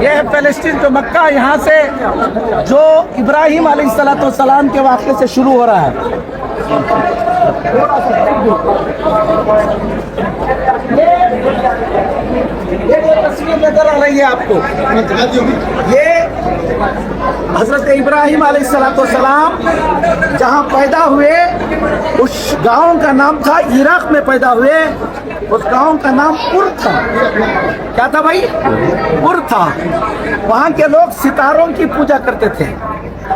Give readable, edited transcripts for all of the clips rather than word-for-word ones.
یہ ہے فلسطین جو مکہ، یہاں سے جو ابراہیم علیہ السلام کے واقعے سے شروع ہو رہا ہے۔ یہ جو تصویر نظر آ رہی ہے آپ کو، یہ حضرت ابراہیم علیہ السلام جہاں پیدا ہوئے اس گاؤں کا نام تھا، عراق میں پیدا ہوئے، اس گاؤں کا نام پور تھا۔ کیا تھا بھائی؟ پور تھا۔ وہاں کے لوگ ستاروں کی پوجا کرتے تھے،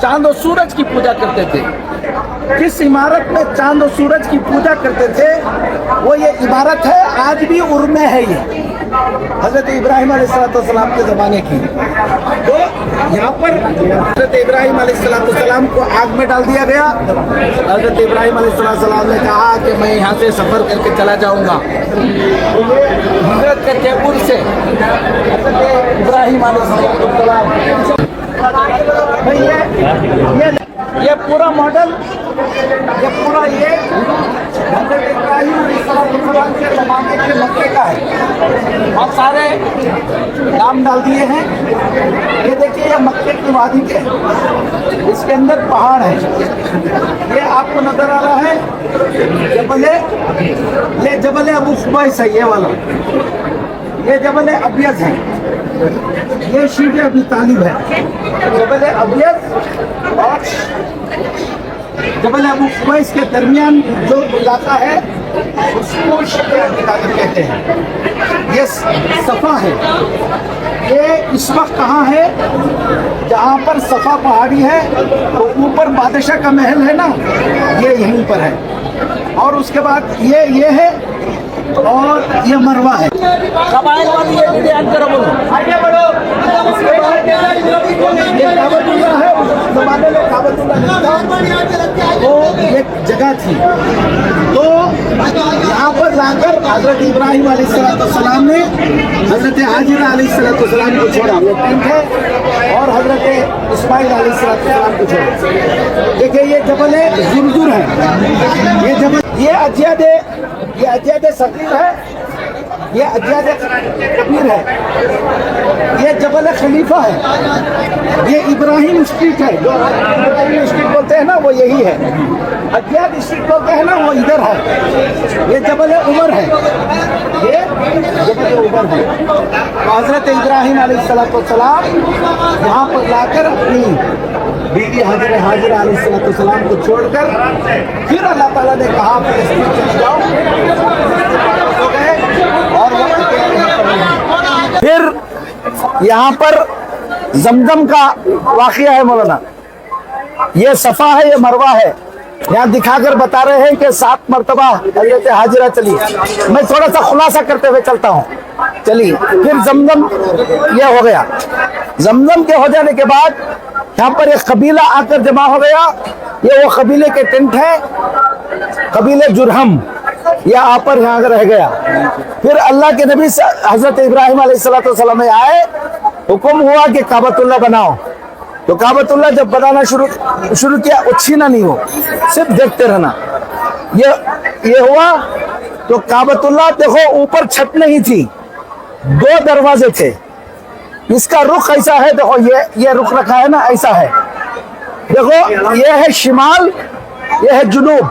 چاند و سورج کی پوجا کرتے تھے۔ کس عمارت میں چاند و سورج کی پوجا کرتے تھے وہ یہ عمارت ہے، آج بھی میں ہے یہ، حضرت ابراہیم علیہ السلام کے زمانے کی۔ تو یہاں پر حضرت ابراہیم علیہ السلام کو آگ میں ڈال دیا گیا۔ حضرت ابراہیم علیہ السلام نے کہا کہ میں یہاں سے سفر کر کے چلا جاؤں گا، ہجرت کر کے پور سے حضرت ابراہیم علیہ السلام۔ یہ پورا ماڈل، یہ پورا یہ حضرت ابراہیم علیہ السلام کے زمانے کے مکے کا ہے۔ بہت سارے نام ڈال دیے ہیں۔ یہ دیکھیے، یہ مکے کی وادی کے، اس کے اندر پہاڑ ہے۔ یہ آپ کو نظر آ رہا ہے یہ جبل ابو قبیس ہے، یہ والا، یہ جبل ابیض ہے، یہ شیب ابی طالب ہے۔ جبل ابیض اور جبل ابو قبیس کے درمیان جو علاقہ ہے اس کو شیب ابی طالب کہتے ہیں۔ یہ صفا ہے۔ یہ اس وقت کہاں ہے؟ جہاں پر صفا پہاڑی ہے تو اوپر بادشاہ کا محل ہے نا، یہ یہیں پر ہے۔ اور اس کے بعد یہ ہے اور یہ مروہ ہے۔ قبائل والی یہ بیان کرو، بولو آگے بڑھو۔ اس کے بعد یہ کعبۃ اللہ ہے، اس زمانے میں کعبۃ اللہ تھا، وہ ایک جگہ تھی۔ تو یہاں پر لا کر حضرت ابراہیم علیہ السلام نے حضرت حاجرہ علیہ السلام کو چھوڑا، وہ ٹینٹ ہے، اور حضرت اسماعیل علیہ السلام کو چھوڑا۔ دیکھیں یہ جبل زرزر ہے، یہ جبل، یہ اجیاد صغیر ہے، یہ اجیاد کبیر ہے، یہ جبل خلیفہ ہے، یہ ابراہیم اسٹریٹ ہے، جو ابراہیم اسٹریٹ بولتے ہیں نا وہ یہی ہے، اجیاد اسٹریٹ بولتے ہیں نا وہ ادھر ہے، یہ جبل عمر ہے، یہ جبل عمر ہے۔ تو حضرت ابراہیم علیہ السلام یہاں پر لا کر اپنی بیوی حاجرہ علیہ السلام کو چھوڑ کر پھر اللہ تعالیٰ نے کہا فلسطین چلے جاؤ، ہو گئے، اور پھر یہاں پر زمزم کا واقعہ ہے مولانا، یہ صفا ہے، یہ مروہ ہے، یہاں دکھا کر بتا رہے ہیں کہ 7 مرتبہ حضرت حاجرہ چلی۔ میں تھوڑا سا خلاصہ کرتے ہوئے چلتا ہوں، چلیے۔ پھر زمزم یہ ہو گیا، زمزم کے ہو جانے کے بعد یہاں پر ایک قبیلہ آ کر جمع ہو گیا، یہ وہ قبیلے کے ٹینٹ ہے، قبیلے جرہم، یہ آ پر یہاں رہ گیا۔ پھر اللہ کے نبی حضرت ابراہیم علیہ السلام آئے، حکم ہوا کہ کعبۃ اللہ بناؤ، تو کعبۃ اللہ جب بنانا شروع کیا، اچھینا نہیں ہو، صرف دیکھتے رہنا۔ یہ ہوا تو کعبۃ اللہ دیکھو، اوپر چھت نہیں تھی، 2 دروازے تھے، اس کا رخ ایسا ہے، دیکھو یہ رخ رکھا ہے نا، ایسا ہے، دیکھو یہ ہے شمال، یہ ہے جنوب،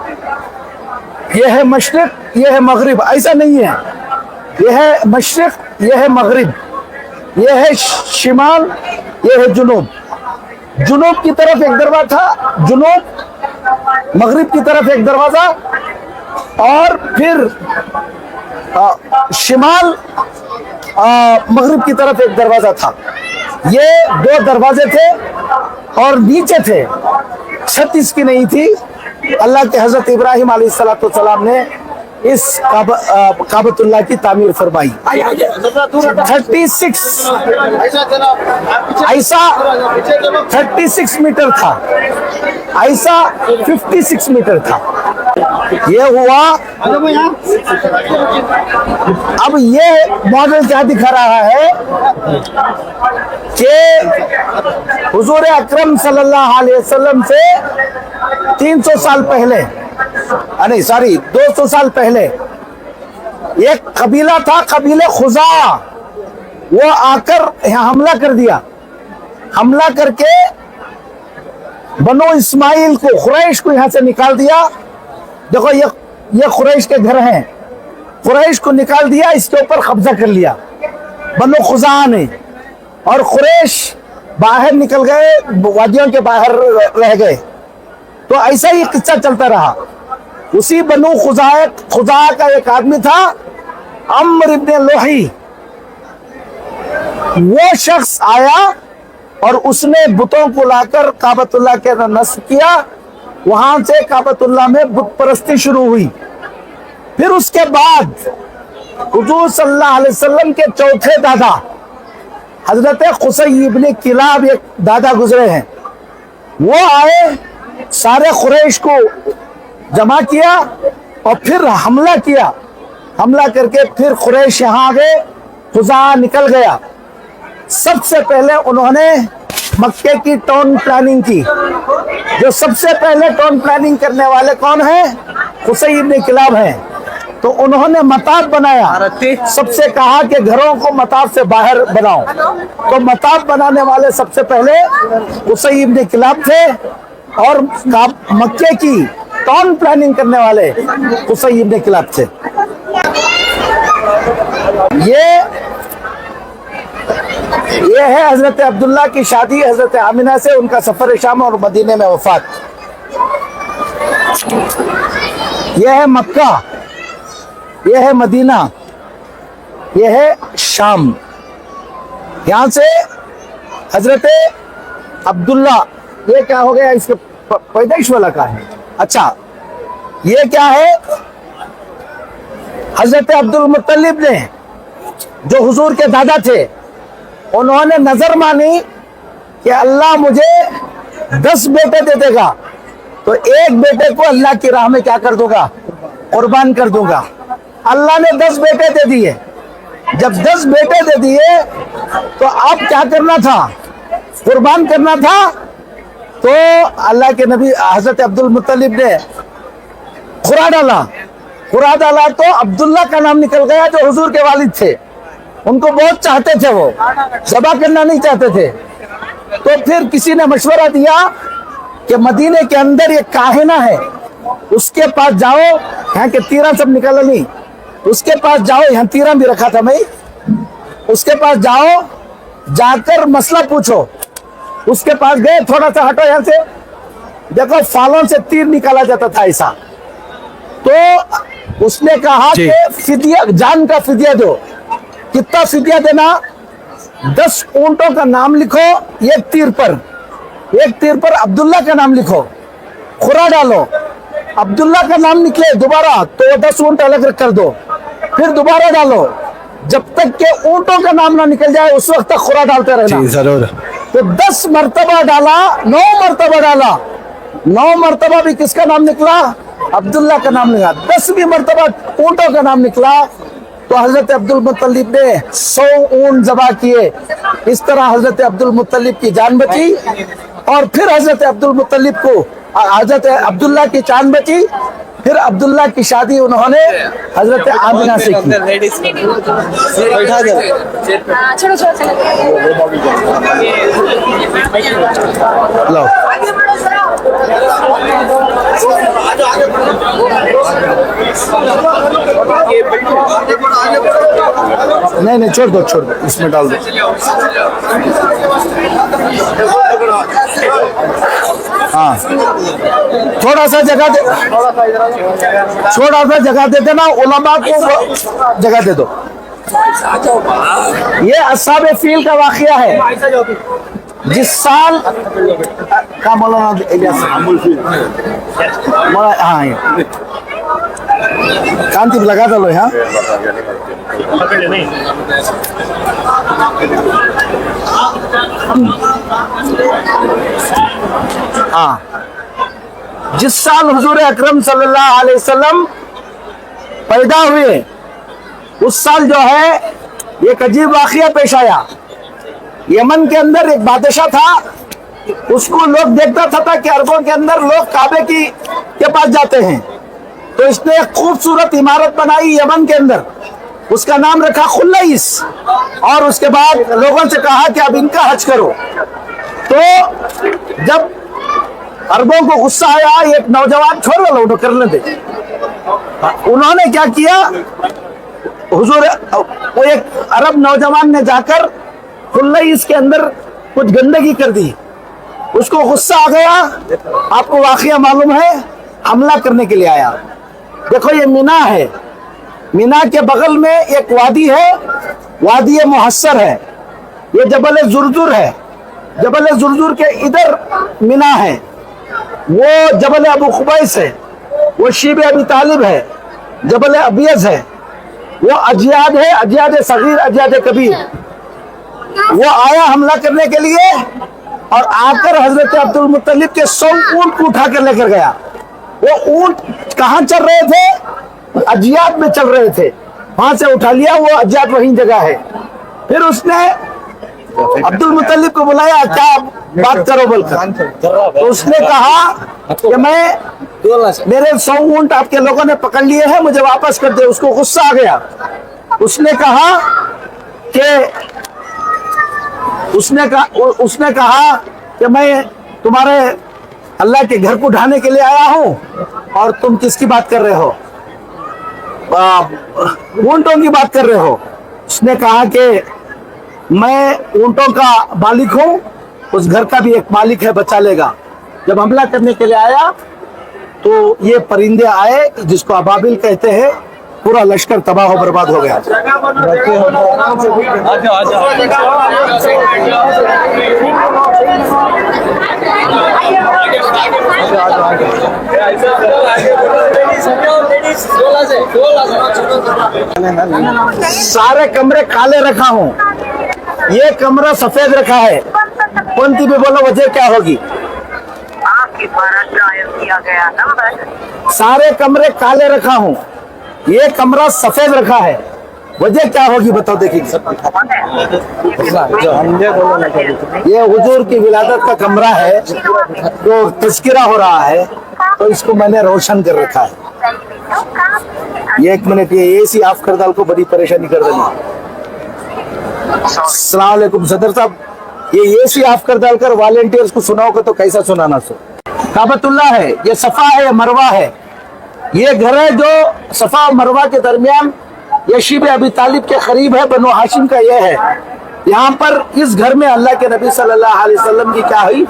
یہ ہے مشرق، یہ ہے مغرب، ایسا نہیں ہے، یہ ہے مشرق، یہ ہے مغرب، یہ ہے شمال، یہ ہے جنوب۔ جنوب کی طرف ایک دروازہ تھا، جنوب، مغرب کی طرف ایک دروازہ، اور پھر شمال مغرب کی طرف ایک دروازہ تھا۔ یہ 2 دروازے تھے اور نیچے تھے، چھت اس کی نہیں تھی۔ اللہ کے حضرت ابراہیم علیہ السلام نے اس کعبۃ اللہ کی تعمیر فرمائی۔ 36 میٹر تھا، ایسا 56 میٹر تھا۔ یہ ہوا، اب یہ ماڈل کیا دکھا رہا ہے کہ حضور اکرم صلی اللہ علیہ وسلم سے 300 سال پہلے، نہیں سوری 200 سال پہلے ایک قبیلہ تھا، قبیلہ خزاعہ، वो आकर यहाँ हमला कर दिया, हमला करके बनो इस्माइल को, कुरैश को यहाँ से निकाल दिया। देखो ये कुरैश के घर हैं, कुरैश को निकाल दिया, इसके ऊपर कब्जा कर लिया बनो खुज़ा ने, और कुरैश बाहर निकल गए, वादियों के बाहर रह गए। तो ऐसा ही किस्सा चलता रहा। उसी बनो खुज़ा का एक आदमी था अम्र इब्न लुही, वो शख्स आया और उसने बुतों को लाकर काबतुल्लाह के नस्ब किया। वहां से काबतुल्लाह में बुत परस्ती शुरू हुई। फिर उसके बाद हुजूर सल्लल्लाहु अलैहि वसल्लम के चौथे दादा हजरत कुसै इब्न किलाब एक दादा गुजरे हैं, वो आए, सारे कुरैश को जमा किया और फिर हमला किया। हमला करके फिर कुरैश यहाँ आ गए, खुज़ा निकल गया। सबसे पहले उन्होंने मक्के की टाउन प्लानिंग की। जो सबसे पहले टाउन प्लानिंग करने वाले कौन है? कुसै इब्न किलाब हैं। तो उन्होंने मताब बनाया, सबसे कहा कि घरों को मताब से बाहर बनाओ। तो मताब बनाने वाले सबसे पहले कुसै इब्न किलाब थे, और मक्के की टाउन प्लानिंग करने वाले कुसै इब्न किलाब थे। ये है हजरत अब्दुल्ला की शादी हजरत आमिना से, उनका सफर शाम और मदीने में वफात। यह है मक्का, यह है मदीना, यह है शाम। यहाँ से हजरत अब्दुल्ला, ये क्या हो गया, इसके पैदाइश वाला का है। अच्छा, ये क्या है? हजरत अब्दुल मुत्तलिब ने, जो हुजूर के दादा थे, उन्होंने नजर मानी कि अल्लाह मुझे 10 बेटे दे देगा तो एक बेटे को अल्लाह की राह में क्या कर दूंगा? कुर्बान कर दूंगा। अल्लाह ने 10 बेटे दे दिए। जब 10 बेटे दे दिए तो अब क्या करना था? कुर्बान करना था। तो अल्लाह के नबी हजरत अब्दुल मुत्तलिब ने खुरा डाला तो अब्दुल्ला का नाम निकल गया, जो हुजूर के वालिद थे। उनको बहुत चाहते थे, वो ज़बा करना नहीं चाहते थे। तो फिर किसी ने मशवरा दिया कि मदीने के अंदर एक काहिना है, उसके पास जाओ, यहाँ के तीरा सब निकल नहीं, उसके पास जाओ, यहाँ तीरा भी रखा था मैं, उसके पास जाओ, जाकर मसला पूछो। उसके पास गए, थोड़ा सा हटो यहाँ से, देखो फालों से तीर निकाला जाता था ऐसा। तो उसने कहा कि फिदिया, जान का फिदिया दो। कितना फिदिया देना? 10 ऊंटों का नाम लिखो एक तीर पर अब्दुल्ला का नाम लिखो, खुरा डालो, अब्दुल्ला का नाम निकले दोबारा तो 10 ऊंट अलग कर दो, फिर दोबारा डालो, जब तक के ऊंटों का नाम ना निकल जाए उस वक्त तक खुरा डालते रहना। जी जरूर। तो 10 मर्तबा डाला, 9 मर्तबा डाला, 9 मर्तबा भी किसका नाम निकला? अब्दुल्ला का नाम निकला। 10वीं मर्तबा ऊंटों का नाम निकला तो हजरत अब्दुल मुत्तलिब ने 100 ऊंट ज़बा किए। इस तरह हजरत अब्दुल मुत्तलिब की जान बची, और फिर हजरत अब्दुल मुत्तलिब को हजरत अब्दुल्ला की जान बची। फिर अब्दुल्ला की शादी उन्होंने हजरत आमिना से की। लो नहीं छोड़ दो, इसमें डाल दो। हाँ, थोड़ा सा जगह दे देना, उलमा को जगह दे दो। ये अस्हाब फील का वाकया है। जिस साल का मौलाना हाँ कांति लगा दो यहाँ। हाँ, जिस साल हुजूर अकरम सल्लल्लाहु अलैहि वसल्लम पैदा हुए उस साल जो है एक अजीब वाकया पेश आया। यमन के अंदर एक बादशाह था, उसको लोग देखता था कि अरबों के अंदर लोग काबे के पास जाते हैं, तो इसने एक खूबसूरत इमारत बनाई यमन के अंदर। اس کا نام رکھا خلعیس، اور اس کے بعد لوگوں سے کہا کہ اب ان کا حج کرو۔ تو جب عربوں کو غصہ آیا، ایک نوجوان چھوڑ لو کرنے دے، انہوں نے کیا کیا، حضور وہ ایک عرب نوجوان نے جا کر خلعیس کے اندر کچھ گندگی کر دی، اس کو غصہ آ گیا، آپ کو واقعہ معلوم ہے، حملہ کرنے کے لیے آیا۔ دیکھو یہ مینا ہے، مینا کے بغل میں ایک وادی ہے، وادی محصر ہے، یہ جبل زرزر ہے، جبل زرزر کے ادھر مینا ہے، وہ جبل ابو قبیس ہے، وہ شیب ابی طالب ہے، جبل ابیض ہے، وہ اجیاد ہے، اجیاد صغیر، اجیاد کبیر۔ وہ آیا حملہ کرنے کے لیے، اور آ کر حضرت عبد المطلب کے 100 اونٹ کو اٹھا کر لے کر گیا۔ وہ اونٹ کہاں چل رہے تھے؟ اجیاد میں چل رہے تھے، وہاں سے اٹھا لیا، وہ اجیاد وہیں جگہ ہے۔ پھر اس نے عبد المطلب کو بلایا، کیا بات کرو بول کر، تو اس نے کہا کہ میرے 100 اونٹ آپ کے لوگوں نے پکڑ لیے ہیں، مجھے واپس کر دے۔ اس کو غصہ آ گیا، اس نے کہا کہ میں تمہارے اللہ کے گھر کو ڈھانے کے لیے آیا ہوں، اور تم کس کی بات کر رہے ہو؟ اونٹوں کی بات کر رہے ہو۔ اس نے کہا کہ میں اونٹوں کا مالک ہوں، اس گھر کا بھی ایک مالک ہے، بچا لے گا۔ جب حملہ کرنے کے لیے آیا تو یہ پرندے آئے جس کو ابابیل کہتے ہیں، پورا لشکر تباہ و برباد ہو گیا۔ سارے کمرے کالے رکھا ہوں، یہ کمرہ سفید رکھا ہے، پنتی بھی بولو وجہ کیا ہوگی؟ سارے کمرے کالے رکھا ہوں، یہ کمرہ سفید رکھا ہے، وجہ کیا ہوگی بتاؤ دیکھیں۔ یہ حضور کی ولادت کا کمرہ ہے، جو تذکرہ ہو رہا ہے، تو اس کو میں نے روشن کر رکھا ہے۔ یہ ایک منٹ، یہ اے سی آف کر ڈال کو بڑی پریشانی کر رہی ہے۔ السلام علیکم صدر صاحب، یہ اے سی آف کر ڈال کر والنٹیئرز کو سناؤ گے تو کیسا سنانا سو؟ کعبۃ اللہ ہے، یہ صفا ہے، یہ مروہ ہے، یہ گھر ہے جو صفا اور مروہ کے درمیان، یہ شیب ابی طالب کے قریب ہے، بنو ہاشم کا یہ ہے۔ یہاں پر اس گھر میں اللہ کے نبی صلی اللہ علیہ وسلم کی کیا ہوئی؟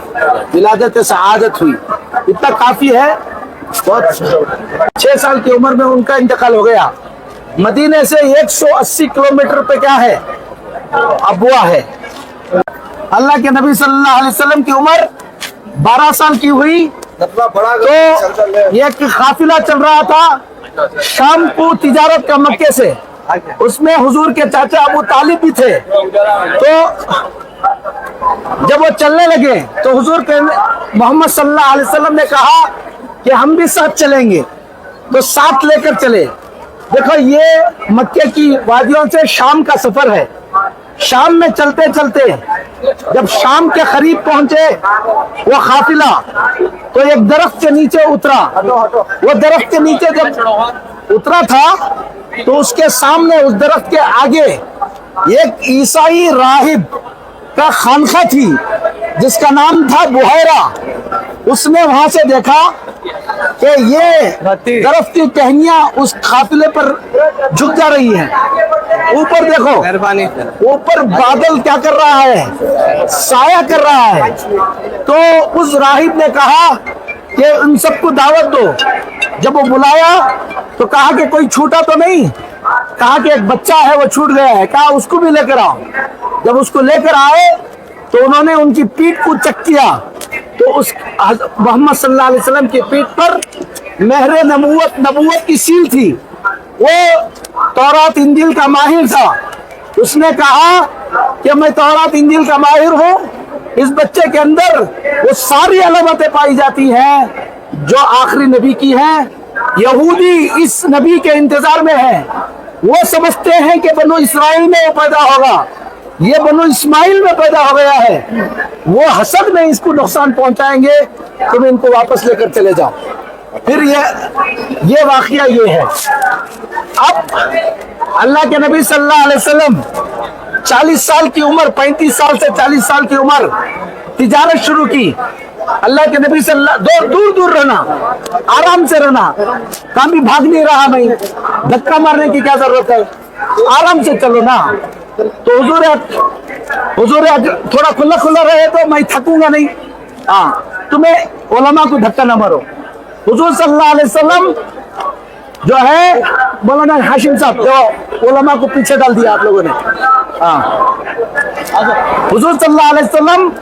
ولادت سعادت ہوئی۔ اتنا کافی ہے، 6 سال کی عمر میں ان کا انتقال ہو گیا۔ مدینے سے 180 کلومیٹر پہ کیا ہے؟ ابوا ہے۔ اللہ کے نبی صلی اللہ علیہ وسلم کی عمر 12 سال کی ہوئی تو ایک قافلہ چل رہا تھا شام کو تجارت کا مکے سے، اس میں حضور کے چاچا ابو طالب بھی تھے۔ تو جب وہ چلنے لگے تو حضور کے محمد صلی اللہ علیہ وسلم نے کہا کہ ہم بھی ساتھ چلیں گے، تو ساتھ لے کر چلے۔ دیکھو یہ مکے کی وادیوں سے شام کا سفر ہے۔ شام میں چلتے چلتے جب شام کے قریب پہنچے وہ قافلہ، تو ایک درخت کے نیچے اترا۔ وہ درخت کے نیچے جب اترا تھا تو اس کے سامنے، اس درخت کے آگے ایک عیسائی راہب کا خانقاہ تھی جس کا نام تھا بحیرہ۔ اس نے وہاں سے دیکھا کہ یہ درخت کی ٹہنیاں اس قافلے پر جھک جا رہی ہیں۔ اوپر دیکھو، اوپر بادل کیا کر رہا ہے؟ سایہ کر رہا ہے۔ تو اس راہب نے کہا کہ ان سب کو دعوت دو۔ جب وہ بلایا تو کہا کہ کوئی چھوٹا تو نہیں؟ کہا کہ ایک بچہ ہے وہ چھوٹ گیا ہے، کہا اس کو بھی لے کر آؤ۔ جب اس کو لے کر آئے تو انہوں نے ان کی پیٹھ کو چیک کیا، تو اس محمد صلی اللہ علیہ وسلم کی پیٹھ پر مہر نبوت کی سیل تھی۔ وہ تورات انجیل کا ماہر تھا۔ اس نے کہا کہ میں تورات انجیل کا ماہر ہوں، اس بچے کے اندر وہ ساری علامتیں پائی جاتی ہیں جو آخری نبی کی ہیں۔ یہودی اس نبی کے انتظار میں ہیں، وہ سمجھتے ہیں کہ بنو اسرائیل میں وہ پیدا ہوگا، یہ بنو اسماعیل میں پیدا ہو گیا ہے۔ وہ حسد میں اس کو نقصان پہنچائیں گے، تم ان کو واپس لے کر چلے جاؤ۔ پھر یہ واقعہ یہ ہے۔ अब अल्लाह के नबी सल्लल्लाहु अलैहि वसल्लम 40 साल की उम्र, 35 साल से 40 साल की उम्र तिजारत शुरू की। अल्लाह के नबी सल्लल्लाहु दूर दूर रहना, आराम से रहना, कहाँ भी भाग नहीं रहा मैं, धक्का मारने की क्या जरूरत है, आराम से चलो ना। तो हुजूर थोड़ा खुला खुला रहे तो मैं थकूंगा नहीं। हाँ, तुम्हें उलमा को धक्का ना मारो। हुजूर सल्लल्लाहु अलैहि वसल्लम जो है, मौलाना हाशिम साहब, जो उलमा को पीछे डाल दिया आप लोगों ने। हाँ, हुजूर सल्लल्लाहु अलैहि वसल्लम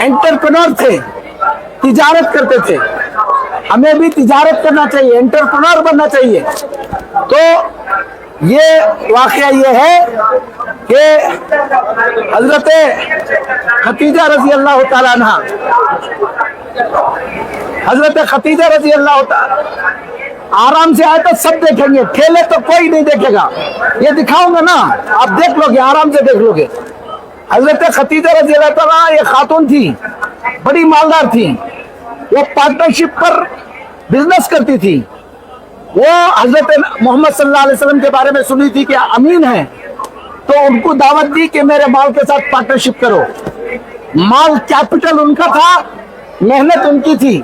एंटरप्रेन्योर थे, तिजारत करते थे। हमें भी तिजारत करना चाहिए, एंटरप्रेन्योर बनना चाहिए। तो ये वाकया ये है कि हजरत खतीजा रजी अल्लाह ताला अन्हा, हजरत खतीजा रजी अल्लाह ताला आराम से आए तो सब देखेंगे, खेले तो कोई नहीं देखेगा। ये दिखाऊंगा ना, आप देख लोगे, आराम से देख लोगे। हजरत खतीजा रजी अल्लाह ताला ये खातून थी, बड़ी मालदार थी। वो पार्टनरशिप पर बिजनेस करती थी। वो हजरत मोहम्मद सल्लल्लाहु अलैहि वसल्लम के बारे में सुनी थी कि अमीन है, तो उनको दावत दी कि मेरे माल के साथ पार्टनरशिप करो। माल कैपिटल उनका था, मेहनत उनकी थी।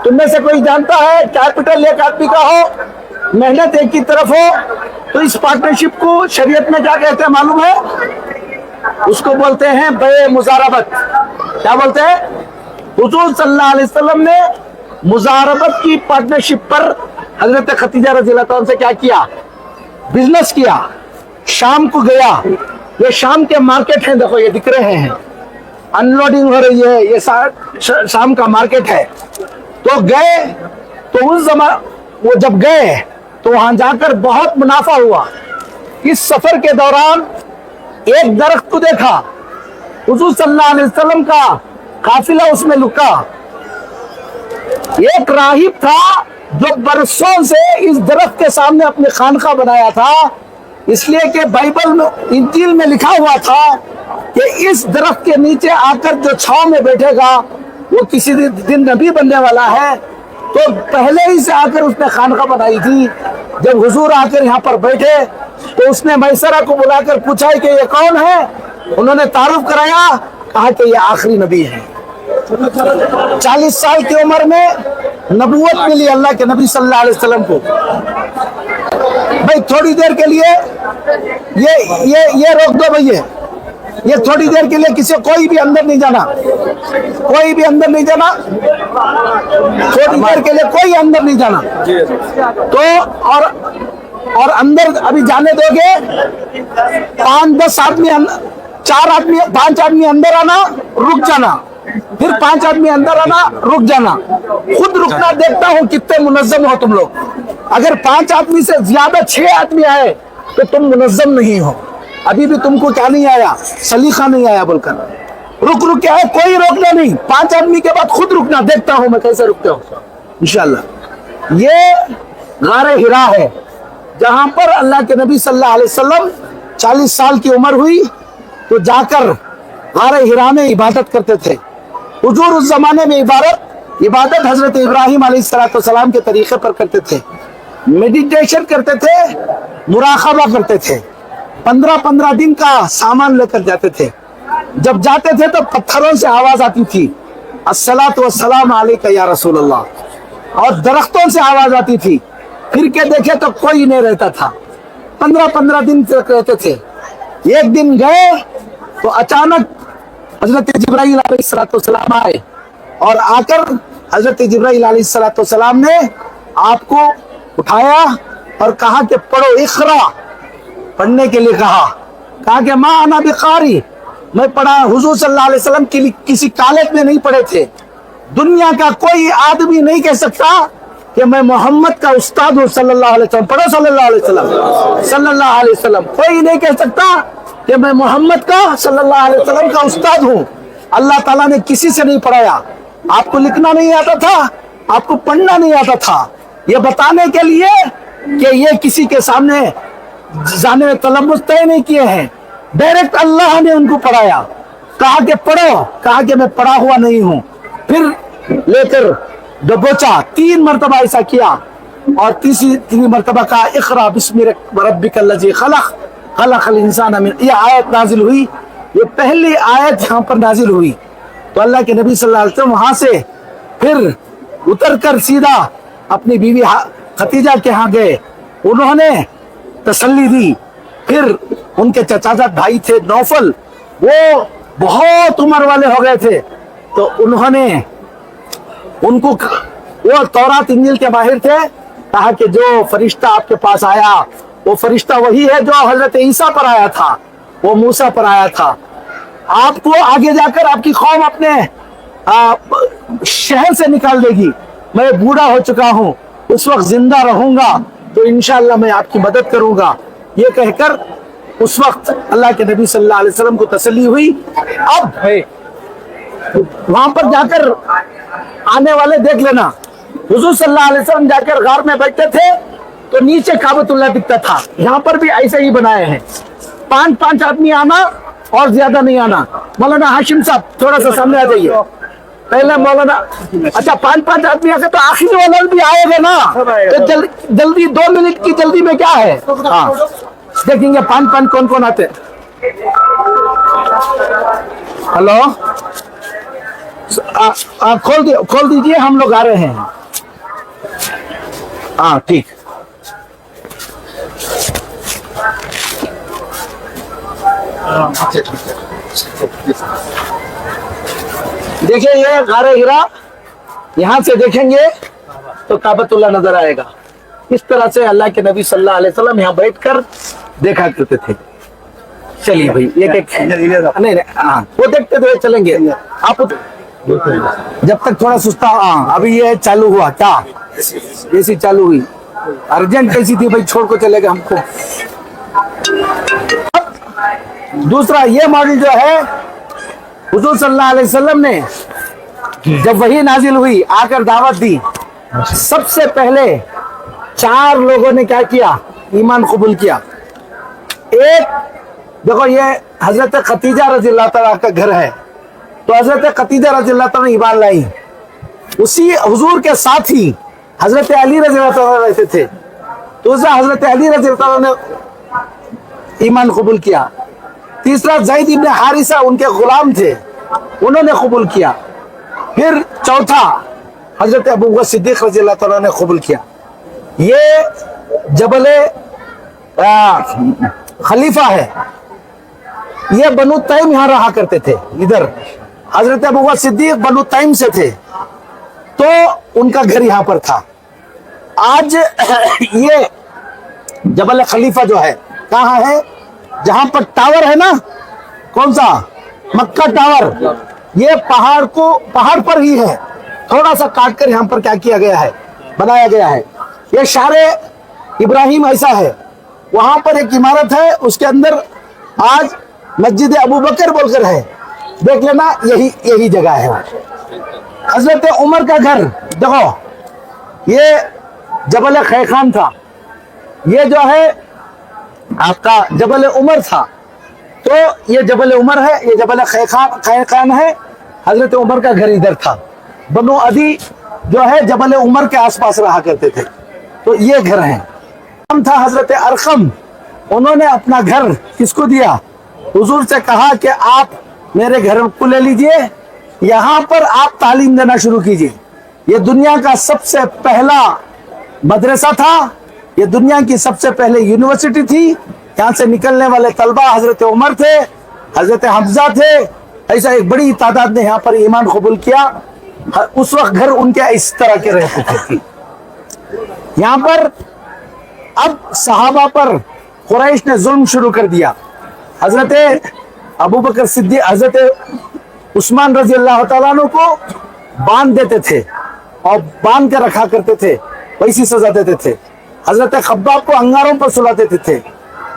तुम में से कोई जानता है कैपिटल एक आदमी का हो, मेहनत एक की तरफ हो, तो इस पार्टनरशिप को शरीयत में क्या कहते हैं मालूम है? उसको बोलते हैं बे मुजारबत। क्या बोलते हैं? हुजूर सल्लल्लाहु अलैहि वसल्लम ने मुजारबत की पार्टनरशिप पर हजरत खतीजा रज़ी अल्लाह तआला से क्या किया? बिजनेस किया। शाम को गया, ये शाम के मार्केट है, देखो ये दिख रहे हैं, अनलोडिंग हो रही है, ये शाम का मार्केट है। तो गए, तो उस जमाने वो जब गए तो वहां जाकर बहुत मुनाफा हुआ। इस सफर के दौरान एक दरख्त को देखा, हुजूर सल्लल्लाहु अलैहि वसल्लम का काफिला उसमें लुका। एक राहिब था जो बरसों से इस दरख्त के सामने अपनी खानका बनाया था, इसलिए कि बाइबल में, इंजील में लिखा हुआ था कि इस दरख्त के नीचे आकर जो छांव में बैठेगा वो किसी दिन नबी बनने वाला है। तो पहले ही से आकर उसने खानका बनाई थी। जब हुजूर आकर यहाँ पर बैठे तो उसने मैसरा को बुलाकर पूछा कि ये कौन है? उन्होंने तारुफ कराया, कहा कि ये आखिरी नबी है। 40 साल की उम्र में नबूवत मिली अल्लाह के नबी सल्लल्लाहु अलैहि वसल्लम को। भाई थोड़ी देर के लिए ये रोक दो भैया, ये थोड़ी देर के लिए किसी कोई भी अंदर नहीं जाना, कोई भी अंदर नहीं जाना, थोड़ी देर के लिए कोई अंदर नहीं जाना। तो और अंदर अभी जाने दोगे 5-10 आदमी, 4 आदमी, 5 आदमी अंदर आना, रुक जाना, फिर 5 आदमी अंदर आना, रुक जाना। खुद रुकना, देखता हूँ कितने मुनज्जम हो तुम लोग। अगर 5 आदमी से ज्यादा 6 आदमी आए तो तुम मुनज्जम नहीं हो। अभी भी तुमको क्या नहीं आया? सलीका नहीं आया बोलकर रुक के आए, कोई रोकना नहीं। 5 आदमी के बाद खुद रुकना, देखता हूँ मैं कैसे रुकते हो इंशाल्लाह। ये गारे हिरा है जहां पर अल्लाह के नबी सल्लल्लाहु अलैहि वसल्लम 40 साल की उम्र हुई तो जाकर गारे हिरा में इबादत करते थे। हुजूर उस जमाने में इबादत हजरत इब्राहिम अलैहिस्सलाम के तरीके पर करते थे। मेडिटेशन करते थे, मुराक़बा करते थे। 15-15 दिन का सामान लेकर जाते थे। जब जाते थे तो पत्थरों से आवाज आती थी, अस्सलातु वस्सलाम अलैका या रसूल अल्लाह। और दरख्तों से आवाज आती थी। फिर के देखे तो कोई नहीं रहता था। 15-15 दिन तक रहते थे। एक दिन गए तो अचानक हजरत जिब्राइल अलैहिस्सलाम आए और आकर हजरत जिब्राइल अलैहिस्सलाम ने आपको उठाया और कहा कि पढ़ो, इक़रा, पढ़ने के लिए कहा कि माँ अना बिकारी, मैं पढ़ा। हुजूर सल्लल्लाहु अलैहि वसल्लम किसी कॉलेज में नहीं पढ़े थे। दुनिया का कोई आदमी नहीं कह सकता कि मैं मोहम्मद का उस्ताद हूँ सल्लल्लाहु अलैहि वसल्लम। पढ़ो सल्लल्लाहु अलैहि वसल्लम, सल्लल्लाहु अलैहि वसल्लम। कोई नहीं कह सकता कि मैं मोहम्मद का सल्लल्लाहु अलैहि वसल्लम का उस्ताद हूँ। अल्लाह ताला ने किसी से नहीं पढ़ाया। आपको लिखना नहीं आता था, आपको पढ़ना नहीं आता था। ये बताने के लिए कि ये किसी के सामने जाने में तलम्मुस तय नहीं किए हैं, डायरेक्ट अल्लाह ने उनको पढ़ाया। कहा कि पढ़ो, कहा कि मैं पढ़ा हुआ नहीं हूँ। फिर लेकर दबोचा, 3 मरतबा ऐसा किया। اور तीसरी मरतबा कहा इक़रा बिस्मि रब्बिकल्लज़ी खलक़ खलक़ल इंसान मिन, ये आयत नाजिल हुई, ये पहली आयत यहाँ पर नाजिल हुई। तो अल्लाह के नबी सल्लल्लाहु अलैहि वसल्लम वहाँ से फिर उतर कर सीधा अपनी बीवी खतीजा के यहाँ गए, उन्होंने तसल्ली दी। फिर उनके चचाजाद भाई थे नौफल, वो बहुत उम्र वाले हो गए थे, तो उन्होंने उनको, वो तौरात इंजील के माहिर थे, कहा कि जो फरिश्ता आपके पास आया वो फरिश्ता वही है जो हजरत ईसा पर आया था, वो मूसा पर आया था। आपको आगे जाकर आपकी कौम अपने शहर से निकाल देगी, मैं बूढ़ा हो चुका हूँ, उस वक्त जिंदा रहूंगा तो इंशाअल्लाह मैं आपकी मदद करूंगा। ये कहकर उस वक्त अल्लाह के नबी सल्लल्लाहु अलैहि वसल्लम को तसल्ली हुई। अब वहां पर जाकर आने वाले देख लेना, हुजूर सल्लल्लाहु अलैहि वसल्लम जाकर गार में बैठते थे तो नीचे काबतुल्लाह दिखता था। यहाँ पर भी ऐसे ही बनाए हैं, 5-5 आदमी आना और ज्यादा नहीं आना। मौलाना हाशिम साहब थोड़ा सा सामने आ जाइए। पहले मौलाना, अच्छा 5-5 आदमी आके तो आखिरी वाला भी आएगा ना, तो जल्दी 2 मिनट की जल्दी में क्या है। हाँ देखेंगे 5-5 कौन कौन आते। हेलो, खोल दीजिए, हम लोग आ रहे हैं। हाँ ठीक। देखिए ये गारे हिरा, यहाँ से देखेंगे तो काबतुल्लाह नजर आएगा। इस तरह से अल्लाह के नबी सल्लल्लाहु अलैहि वसल्लम यहाँ बैठकर देखा करते थे। चलिए भाई एक नहीं, हाँ वो देखते हुए चलेंगे आप। जब तक थोड़ा सुस्ता, हाँ अभी ये चालू हुआ क्या, एसी चालू हुई, अर्जेंट कैसी थी भाई, छोड़ को चलेगा हमको। दूसरा ये मॉडल जो है, हुजूर सल्लल्लाहु अलैहि वसल्लम ने जब वही नाजिल हुई, आकर दावत दी, सबसे पहले 4 लोगों ने क्या किया, ईमान कबूल किया। एक देखो, ये हजरत खतीजा रज़ियल्लाहु तआला का घर है, तो हजरत खतीजा रज़ियल्लाहु तआला ईमान लाई। उसी हुजूर के साथ ही हजरत अली रज़ियल्लाहु तआला रहते थे, तो उस हजरत अली रज़ियल्लाहु तआला ने ईमान कबूल किया। तीसरा ज़ैद इब्न हारिसा, उनके गुलाम थे, उन्होंने कबूल किया। फिर चौथा हजरत अबू बकर सिद्दीक रज़ियल्लाहु तआला ने कबूल किया। ये जबल खलीफा है, ये बनु तैम यहाँ रहा करते थे। इधर हजरत अबू बकर सिद्दीक बनु तैम से थे, तो उनका घर यहाँ पर था। आज ये जबल खलीफा जो है कहाँ है, जहां पर टावर है ना, कौन सा, मक्का टावर, ये पहाड़ पर ही है, थोड़ा सा काट कर यहाँ पर क्या किया गया है, बनाया गया है। ये शारे इब्राहिम ऐसा है, वहां पर एक इमारत है, उसके अंदर आज मस्जिद अबू बकर बोलकर है, देख लेना, यही जगह है। हजरत उमर का घर देखो, ये जबल खैखान था, ये जो है आपका जबल उमर था, तो ये जबल उमर है, ये जबल खैखान है। हजरत उमर का घर इधर था। बनु अदी जो है जबल उमर के आसपास रहा करते थे, तो ये घर है। हम था हजरत अरकम, उन्होंने अपना घर किसको दिया, हुजूर से कहा कि आप मेरे घर को ले लीजिए, यहाँ पर आप तालीम देना शुरू कीजिए। ये दुनिया का सबसे पहला मदरसा था, ये दुनिया की सबसे पहले यूनिवर्सिटी थी। यहाँ से निकलने वाले तलबा हजरत उमर थे, हजरत हमजा थे, ऐसा एक बड़ी तादाद ने यहाँ पर ईमान कबूल किया। उस वक्त घर उनके इस तरह के रहते थे। यहाँ पर अब सहाबा पर कुरैश ने जुल्म शुरू कर दिया। हजरत अबू बकर सिद्दीक, हजरत उस्मान रजी अल्लाह तआला अन्हु को बांध देते थे और बांध कर रखा करते थे, वैसी सजा देते थे। हजरत खब्बाब को अंगारों पर सुला देते थे।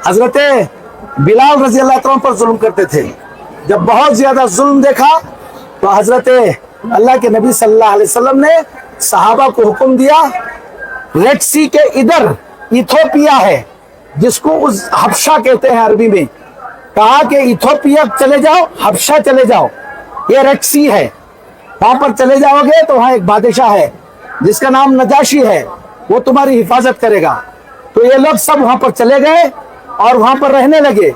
हजरत बिलाल रजी अल्लाह तआला पर जुल्म करते थे। जब बहुत ज्यादा जुल्म देखा तो हजरत अल्लाह के नबी सल्लल्लाहु अलैहि वसल्लम ने सहाबा को हुक्म दिया, रेड सी के इधर इथोपिया है, जिसको उस हबशा कहते हैं अरबी में, कहा कि इथोपिया चले जाओ, हबशा चले जाओ, ये रेड सी है, वहां पर चले जाओगे तो वहां एक बादशाह है जिसका नाम नजाशी है, वो तुम्हारी हिफाजत करेगा। तो ये लोग सब वहां पर चले गए और वहां पर रहने लगे।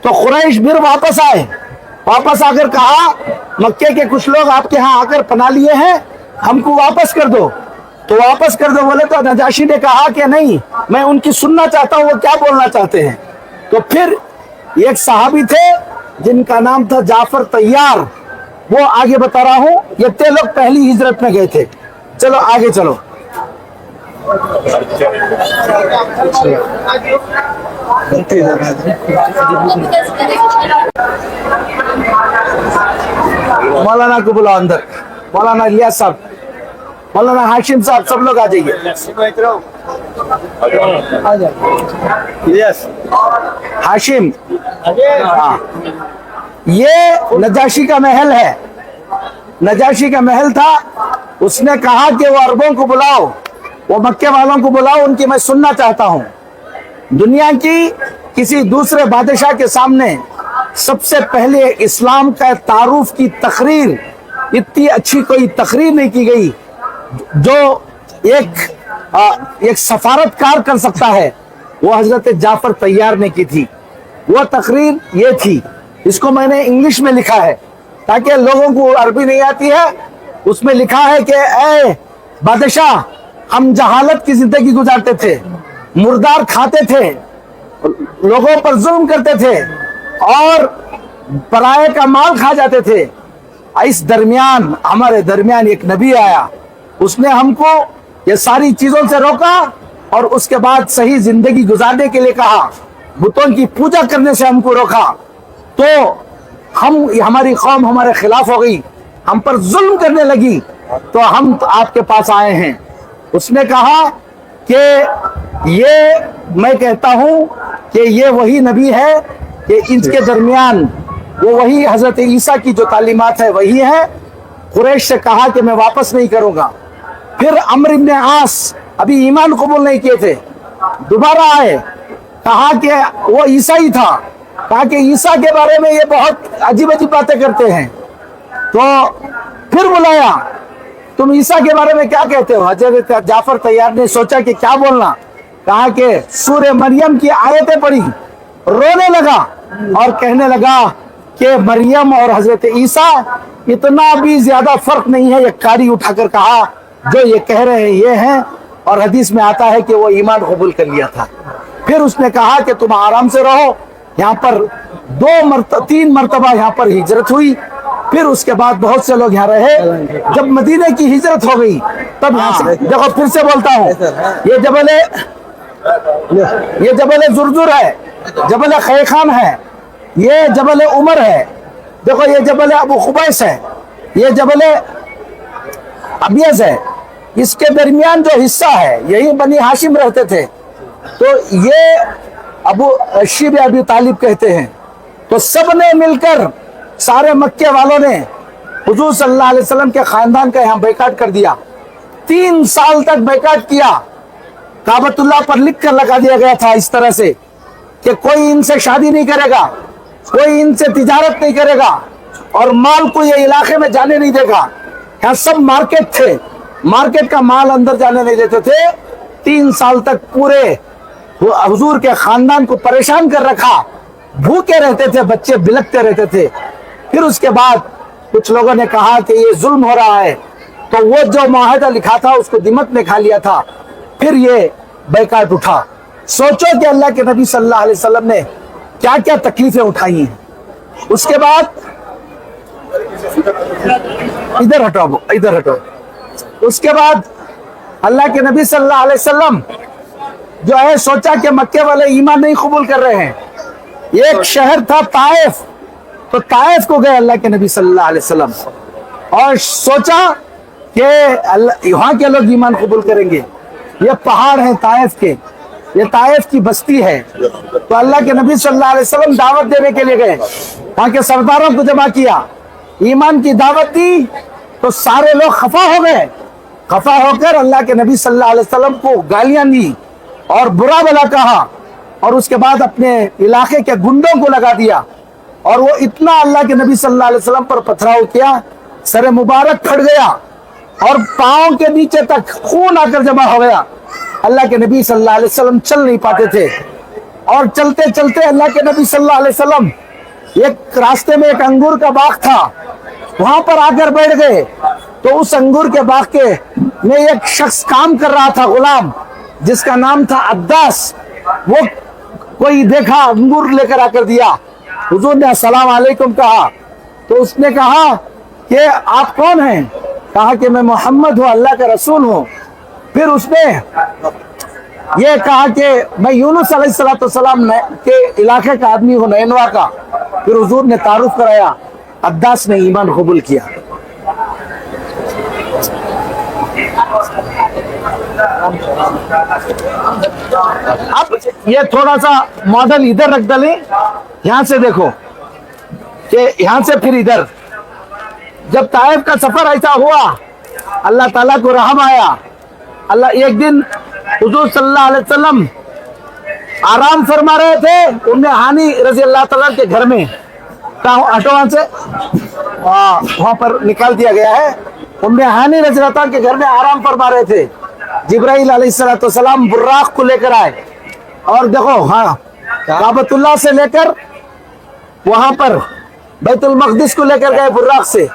तो कुरैश फिर वापस आए, वापस आकर कहा मक्के के कुछ लोग आपके यहाँ आकर पना लिए हैं, हमको वापस कर दो। तो वापस कर दो बोले तो नजाशी ने कहा कि नहीं, मैं उनकी सुनना चाहता हूँ वो क्या बोलना चाहते हैं। तो फिर एक सहाबी थे जिनका नाम था जाफर तैयार, वो आगे बता रहा हूँ। ये 3 लोग पहली हिजरत में गए थे। चलो आगे चलो। मौलाना को बुलाओ अंदर, मौलाना इलियास साहब, मौलाना हाशिम साहब, सब लोग आ जाइए। यस हाशिम, हाँ ये नजाशी का महल है, नजाशी का महल था। उसने कहा कि वो अरबों को बुलाओ, वो मक्के वालों को बुलाओ, उनकी मैं सुनना चाहता हूँ। दुनिया की किसी दूसरे बादशाह के सामने सबसे पहले इस्लाम का तारुफ की तकरीर, इतनी अच्छी कोई तकरीर नहीं की गई जो एक सफारतकार कर सकता है, वो हजरत जाफर तैयार ने की थी। वो तकरीर ये थी, इसको मैंने इंग्लिश में लिखा है ताकि लोगों को अरबी नहीं आती है। उसमें लिखा है कि ए बादशाह, हम जहालत की जिंदगी गुजारते थे, मुर्दार खाते थे, लोगों पर जुल्म करते थे और पराये का माल खा जाते थे। इस दरमियान हमारे दरमियान एक नबी आया, उसने हमको ये सारी चीजों से रोका और उसके बाद सही जिंदगी गुजारने के लिए कहा, बुतों की पूजा करने से हमको रोका। तो हमारी कौम हमारे खिलाफ हो गई, हम पर जुल्म करने लगी, तो हम तो आपके पास आए हैं। उसने कहा कि ये मैं कहता हूं कि ये वही नबी है कि इनके दरमियान वो वही हजरत ईसा की जो तालीमात है वही है। कुरैश से कहा कि मैं वापस नहीं करूंगा। फिर अम्र इब्न आस अभी ईमान कबूल नहीं किए थे, दोबारा आए, कहा कि वो ईसा ही था, कहा कि ईसा के बारे में ये बहुत अजीब अजीब बातें करते हैं। तो फिर बुलाया, तुम ईसा के बारे में क्या कहते हो? हजरत जाफर तैयार ने सोचा कि क्या बोलना, कहा कि सूरह मरियम की आयतें पढ़ी, रोने लगा और कहने लगा कि मरियम और हजरत ईसा इतना भी ज्यादा फर्क नहीं है। एक कारी उठाकर कहा जो ये कह रहे हैं ये हैं, और हदीस में आता है कि वो ईमान कबूल कर लिया था। फिर उसने कहा कि तुम आराम से रहो, यहाँ पर 3 मरतबा यहाँ पर हिजरत हुई। फिर उसके बाद बहुत से लोग यहाँ रहे। जब मदीने की हिजरत हो गई तब यहाँ से देखो, फिर से बोलता हूँ, ये जबल जुरजुर है, जबल खैखान है, ये जबल उमर है, देखो ये जबल अबू खुबैस है, ये जबल अबियस है। इसके दरमियान जो हिस्सा है यही बनी हाशिम रहते थे। तो ये अबू शिब अबी तालिब कहते हैं। तो सब ने मिलकर, सारे मक्के वालों ने हुजूर सल्लल्लाहु अलैहि वसल्लम के खानदान का यहाँ बैकाट कर दिया। 3 साल तक बैकाट किया। काबतुल्लाह पर लिख कर लगा दिया गया था इस तरह से कि कोई इनसे शादी नहीं करेगा, कोई इनसे तिजारत नहीं करेगा और माल को ये इलाके में जाने नहीं देगा। यहाँ सब मार्केट थे, मार्केट का माल अंदर जाने नहीं देते थे। 3 साल तक पूरे हुजूर के खानदान को परेशान कर रखा, भूखे रहते थे, बच्चे बिलखते रहते थे। फिर उसके बाद कुछ लोगों ने कहा कि ये जुल्म हो रहा है, तो वो जो मुआहदा लिखा था उसको दिमक ने खा लिया था। फिर ये बैकाट उठा। सोचो कि अल्लाह के नबी सल्लल्लाहु अलैहि वसल्लम ने क्या क्या तकलीफें उठाई हैं। उसके बाद इधर हटो, इधर हटो। उसके बाद अल्लाह के नबी सल्लल्लाहु अलैहि वसल्लम जो है सोचा कि मक्के वाले ईमान नहीं कबूल कर रहे हैं। एक शहर था ताइफ, तो ताइफ को गए अल्लाह के नबी सल्लल्लाहु अलैहि वसल्लम और सोचा कि वहां के लोग ईमान कबूल करेंगे। ये पहाड़ है ताइफ के, ये ताइफ की बस्ती है। तो अल्लाह के नबी सल्लल्लाहु अलैहि वसल्लम दावत देने के लिए गए, वहां के सरदारों को जमा किया, ईमान की दावत दी। तो सारे लोग खफा हो गए। खफा होकर अल्लाह के नबी सल्लल्लाहु अलैहि वसल्लम को गालियां दी और बुरा भला कहा, और उसके बाद अपने इलाके के गुंडों को लगा दिया। और वो इतना अल्लाह के नबी सल्लल्लाहु अलैहि वसल्लम पर पथराव किया, सर मुबारक फट गया और पांव के नीचे तक खून आकर जमा हो गया। अल्लाह के नबी सल्लल्लाहु अलैहि वसल्लम चल नहीं पाते थे, और चलते चलते अल्लाह के नबी सल्लल्लाहु अलैहि वसल्लम एक रास्ते में एक अंगूर का बाग था, वहां पर आकर बैठ गए। तो उस अंगूर के बाग के में एक शख्स काम कर रहा था, गुलाम, जिसका नाम था अद्दास। वो कोई देखा, अंगूर लेकर आकर दिया। हुजूर ने अस्सलाम वालेकुम कहा, तो उसने कहा कि आप कौन हैं? कहा कि मैं मोहम्मद हूँ, अल्लाह का रसूल हूँ। फिर उसने ये कहा कि मैं यूनुस अलैहिस्सलाम के इलाके का आदमी हूँ, नैनवा का। फिर हुजूर ने तारुफ कराया, अद्दास ने ईमान कबूल किया। अब ये थोड़ा सा मॉडल इधर रख डालें, यहां से देखो कि यहां से फिर इधर, जब ताइफ का सफर ऐसा हुआ, अल्लाह ताला को रहम आया। अल्लाह एक दिन हुजूर सल्लल्लाहु अलैहि वसल्लम आराम फरमा रहे थे, उन्हें हानी रजी अल्लाह ताला के घर में, ऑटोवान से वहां पर निकाल दिया गया है। उन्हें हानी रजी अल्लाह ताला के घर में आराम फरमा रहे थे। जिब्राइल अलैहिस्सलाम बुर्राक को लेकर आए, और देखो, हाँ, काबतुल्लाह से लेकर वहां पर बैतुल मक़दिस को लेकर गए बुर्राक से,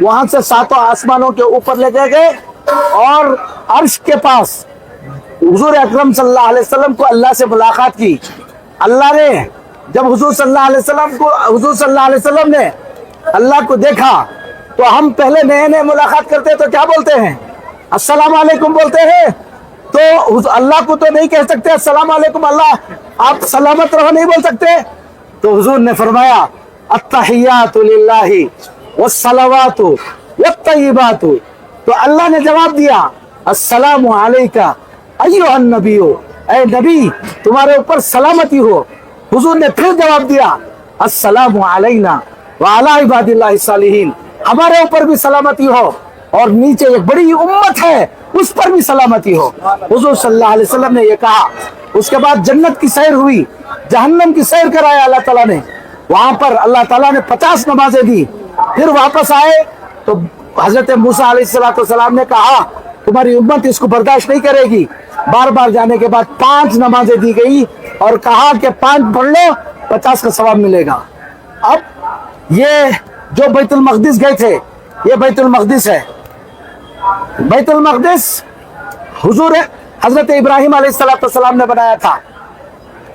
वहां से सातों आसमानों के ऊपर लेकर गए, और अर्श के पास हुजूर अकरम सल्लल्लाहु अलैहि वसल्लम को अल्लाह से मुलाकात की। अल्लाह ने जब हुजूर सल्लल्लाहु अलैहि वसल्लम ने अल्लाह को देखा, तो हम पहले नए नए मुलाकात करते हैं तो क्या बोलते हैं? अस्सलाम वालेकुम बोलते हैं। तो अल्लाह को तो नहीं कह सकते अस्सलाम वालेकुम, अल्लाह आप सलामत रहो नहीं बोल सकते। तो हुजूर ने फरमाया, अत्तहियातु लिल्लाहि वस्सलावातु वत्तय्यिबातु। तो अल्लाह ने जवाब दिया, अस्सलामु अलैका अय्युहन नबिय्यु, ऐ नबी तुम्हारे ऊपर सलामती हो। हुजूर ने फिर जवाब दिया, अस्सलामु अलैना व अला इबादिल्लाहि सालिहीन, हमारे ऊपर भी सलामती हो, और नीचे एक बड़ी उम्मत है उस पर भी सलामती हो। हुजूर सल्लल्लाहु अलैहि वसल्लम ने ये कहा। उसके बाद जन्नत की सैर हुई, जहन्नम की सैर कराया अल्लाह ताला ने। वहां पर अल्लाह ताला ने 50 नमाजें दी। फिर वापस आए तो हजरत मूसा अलैहिस्सलाम ने कहा, तुम्हारी उम्मत इसको बर्दाश्त नहीं करेगी। बार बार जाने के बाद 5 नमाजें दी गई, और कहा कि 5 पढ़ लो, 50 का सवाब मिलेगा। अब ये जो बैतुल मक़दिस गए थे, ये बैतुल मक़दिस है। बैतुल मक़दिस हुजूर हजरत इब्राहिम अलैहिस्सलाम ने बनाया था।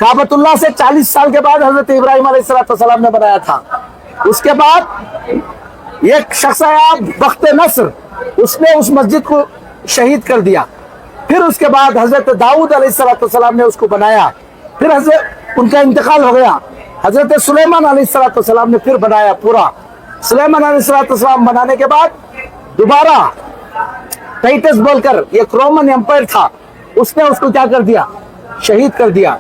काबतुल्लाह से 40 साल के बाद हजरत इब्राहिम अलैहिस्सलाम ने बनाया था। उसके बाद एक शख्स आया, बख्त नस्र, उसने उस मस्जिद को शहीद कर दिया। फिर उसके बाद हजरत दाऊद अलैहिस्सलाम ने उसको बनाया। फिर हजरत उनका इंतकाल हो गया, हजरत सुलेमान अलैहिस्सलाम ने फिर बनाया पूरा। सुलेमान अलैहिस्सलाम बनाने के बाद दोबारा टाइटस बोलकर, एक रोमन एम्पायर था, उसने उसको क्या कर दिया? शहीद कर दिया,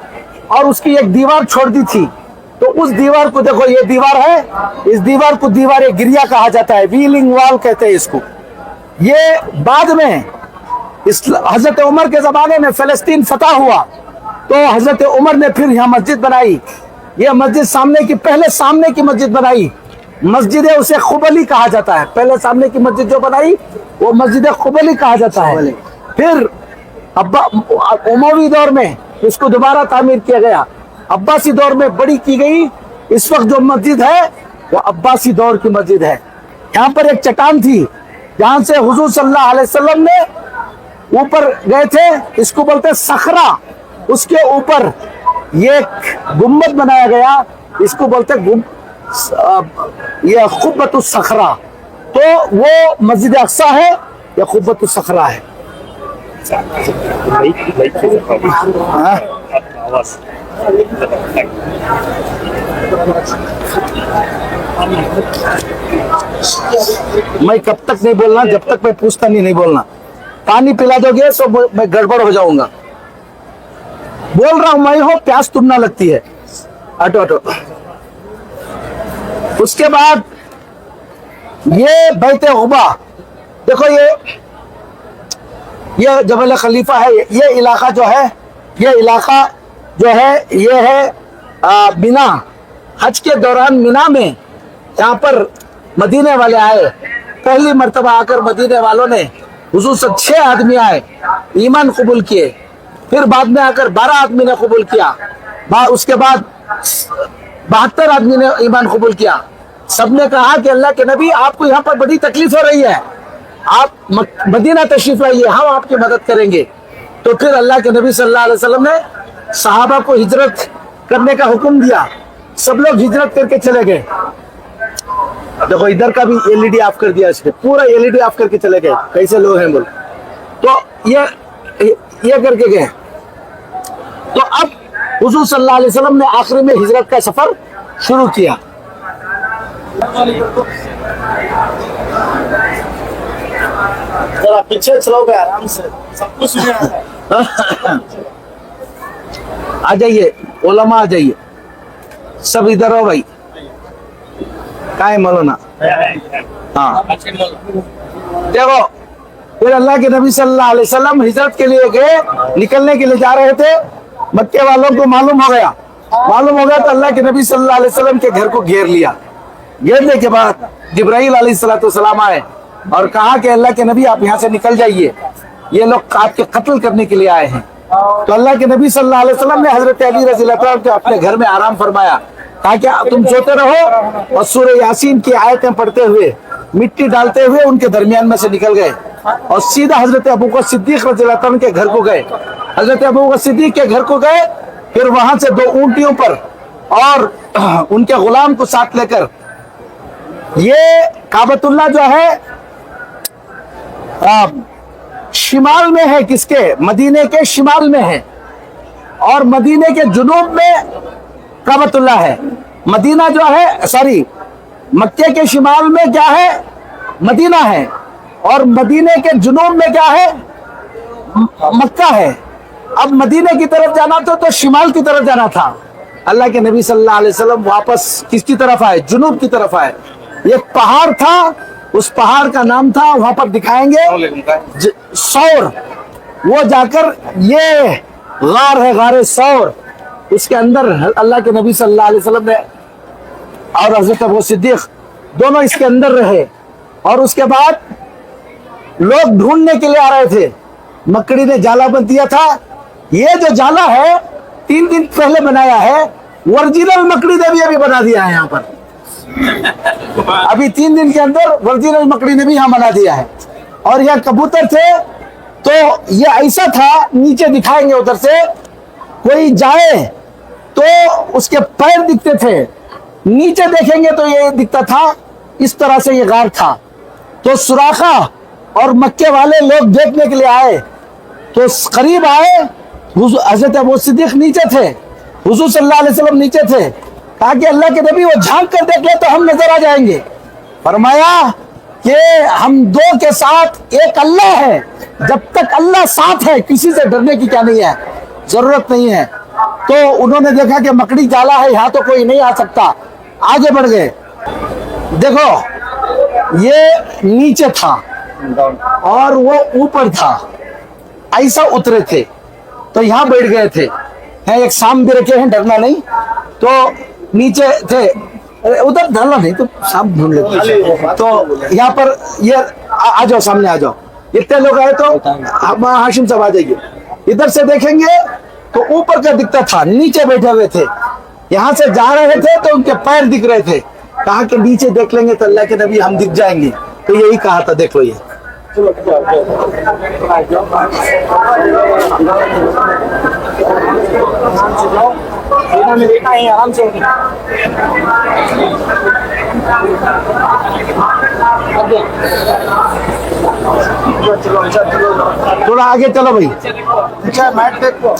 और उसकी एक दीवार छोड़ दी थी। तो उस दीवार को देखो, ये दीवार है, इस दीवार को दीवार गिरिया कहा जाता है, व्हीलिंग वॉल कहते हैं इसको। ये बाद में हजरत उमर के जमाने में फलस्तीन फतह हुआ, तो हजरत उमर ने फिर यहाँ मस्जिद बनाई। ये मस्जिद सामने की, पहले सामने की मस्जिद बनाई, मस्जिद है, उसे खुबली कहा जाता है। पहले सामने की मस्जिद जो बनाई वो मस्जिद खुबली कहा जाता है। फिर उमवी दौर में इसको दोबारा तामीर किया गया, अब्बासी दौर में बड़ी की गई। इस वक्त जो मस्जिद है वो अब्बासी दौर की मस्जिद है। यहाँ पर एक चट्टान थी जहाँ से हुजूर सल्लल्लाहु अलैहि वसल्लम ने ऊपर गए थे, इसको बोलते हैं सखरा। उसके ऊपर ये गुम्बद बनाया गया, इसको बोलते हैं ये खुब्बतुस सखरा। तो वो मस्जिद अक्सा है या खुब्बतुस सखरा है। मैं कब तक नहीं बोलना, जब तक मैं पूछता नहीं बोलना। पानी पिला दोगे तो मैं गड़बड़ हो जाऊंगा। बोल रहा हूं मैं हो, प्यास तुम ना लगती है। हटो हटो। उसके बाद ये बैते उबा, देखो ये जबल खलीफा है। ये इलाका जो है, ये इलाका जो है, ये है मिना। हज के दौरान मिना में यहाँ पर मदीने वाले आए, पहली मर्तबा आकर मदीने वालों ने हुजूर से 6 आदमी आए, ईमान कबूल किए, फिर बाद में आकर 12 आदमी ने कबूल किया, उसके बाद 72 आदमी ने ईमान कबूल किया। सबने कहा कि अल्लाह के नबी आपको यहाँ पर बड़ी तकलीफ हो रही है, आप मदीना तशरीफ लाइए, हम आपकी मदद करेंगे। तो फिर अल्लाह के नबी सल्लल्लाहु अलैहि वसल्लम ने सहाबा को हिजरत करने का हुक्म दिया, सब लोग हिजरत करके चले गए। देखो इधर का भी एलईडी ऑफ कर दिया, इसने पूरा एलईडी ऑफ करके चले गए, कैसे लोग हैं बोल। तो ये करके गए। तो अब हुजूर सल्लल्लाहु अलैहि वसल्लम ने आखिरी में हिजरत का सफर शुरू किया। जरा पीछे चलोगे आराम से, सब कुछ आ जाइए उलमा, आ जाइए सब इधर हो भाई, काय मौलाना। हाँ देखो, फिर अल्लाह के नबी सल्लल्लाहु अलैहि वसल्लम हिजरत के लिए गए, निकलने के लिए जा रहे थे। मक्के वालों को मालूम हो गया तो अल्लाह के नबी सल्लल्लाहु अलैहि वसल्लम के घर को घेर लिया। घेरने के बाद जिब्राइल अलैहिस्सलाम आए और कहा कि अल्लाह के नबी आप यहाँ से निकल जाइए, ये लोग आपके कत्ल करने के लिए आए हैं। तो अल्लाह के नबी सल्लल्लाहु अलैहि वसल्लम ने हजरत अली रज़ियल्लाहु अन्हु को अपने घर में आराम फरमाया, कहा कि तुम सोते रहो, और सूरह यासीन की आयतें पढ़ते हुए, मिट्टी डालते हुए उनके दरमियान में से निकल गए और सीधा हजरत अबू बकर सिद्दीक रज़ियल्लाहु अन्हु के घर को गए। हजरत अबू बकर सिद्दीक के घर को गए, फिर वहां से 2 ऊंटियों पर और उनके गुलाम को साथ लेकर, ये काबतुल्लाह जो है शिमाल में है, किसके? मदीने के शिमाल में है, और मदीने के जुनूब में काबतुल्लाह है। मदीना जो है, सॉरी, मक्के के शिमाल में क्या है? मदीना है, और मदीने के जुनूब में क्या है? मक्का है। अब मदीने की तरफ जाना तो शिमाल की तरफ जाना था। अल्लाह के नबी सल्लल्लाहु अलैहि वसल्लम वापस किसकी तरफ आए? जुनूब की तरफ आए। एक पहाड़ था, उस पहाड़ का नाम था, वहां पर दिखाएंगे, सौर। वो जाकर, ये गार है, गारे सौर, उसके अंदर अल्लाह के नबी सल्लल्लाहु अलैहि वसल्लम ने और हजरत अबू सिद्दीक दोनों इसके अंदर रहे। और उसके बाद लोग ढूंढने के लिए आ रहे थे, मकड़ी ने जाला बन दिया था। ये जो जाला है 3 दिन पहले बनाया है, ओरिजिनल मकड़ी ने भी अभी बना दिया है यहाँ पर। अभी 3 दिन के अंदर ओरिजिनल मकड़ी ने भी यहाँ बना दिया है। और यहाँ कबूतर थे, तो ये ऐसा था, नीचे दिखाएंगे उधर से, कोई जाए तो उसके पैर दिखते थे, नीचे देखेंगे तो ये दिखता था। इस तरह से ये गार था। तो सुराखा और मक्के वाले लोग देखने के लिए आए, तो करीब आए, हजरत अबू सिद्दीक नीचे थे, हुजूर सल्लल्लाहु अलैहि वसल्लम नीचे थे। कहा कि अल्लाह के नबी वो झांक कर देख ले तो हम नजर आ जाएंगे। फरमाया कि हम 2 के साथ एक अल्लाह है, जब तक अल्लाह साथ है किसी से डरने की क्या नहीं है, जरूरत नहीं है। तो उन्होंने देखा कि मकड़ी जाला है, यहाँ तो कोई नहीं आ सकता, आगे बढ़ गए। देखो ये नीचे था और वो ऊपर था, ऐसा उतरे थे, तो यहाँ बैठ गए थे। है एक शाम भी रखे हैं, डरना नहीं। तो नीचे थे, उधर धरना नहीं तो शाम ढूंढ लेते। तो यहाँ पर ये आ जाओ, सामने आ जाओ, इतने लोग आए तो हम हाशिम साहब आ जाइए। इधर से देखेंगे तो ऊपर का दिखता था, नीचे बैठे हुए थे। यहाँ से जा रहे थे तो उनके पैर दिख रहे थे। कहा कि नीचे देख लेंगे तो अल्लाह के नबी हम दिख जाएंगे। तो यही कहा था, देखो ये आराम से। थोड़ा आगे चलो भाई। अच्छा मैट देखो,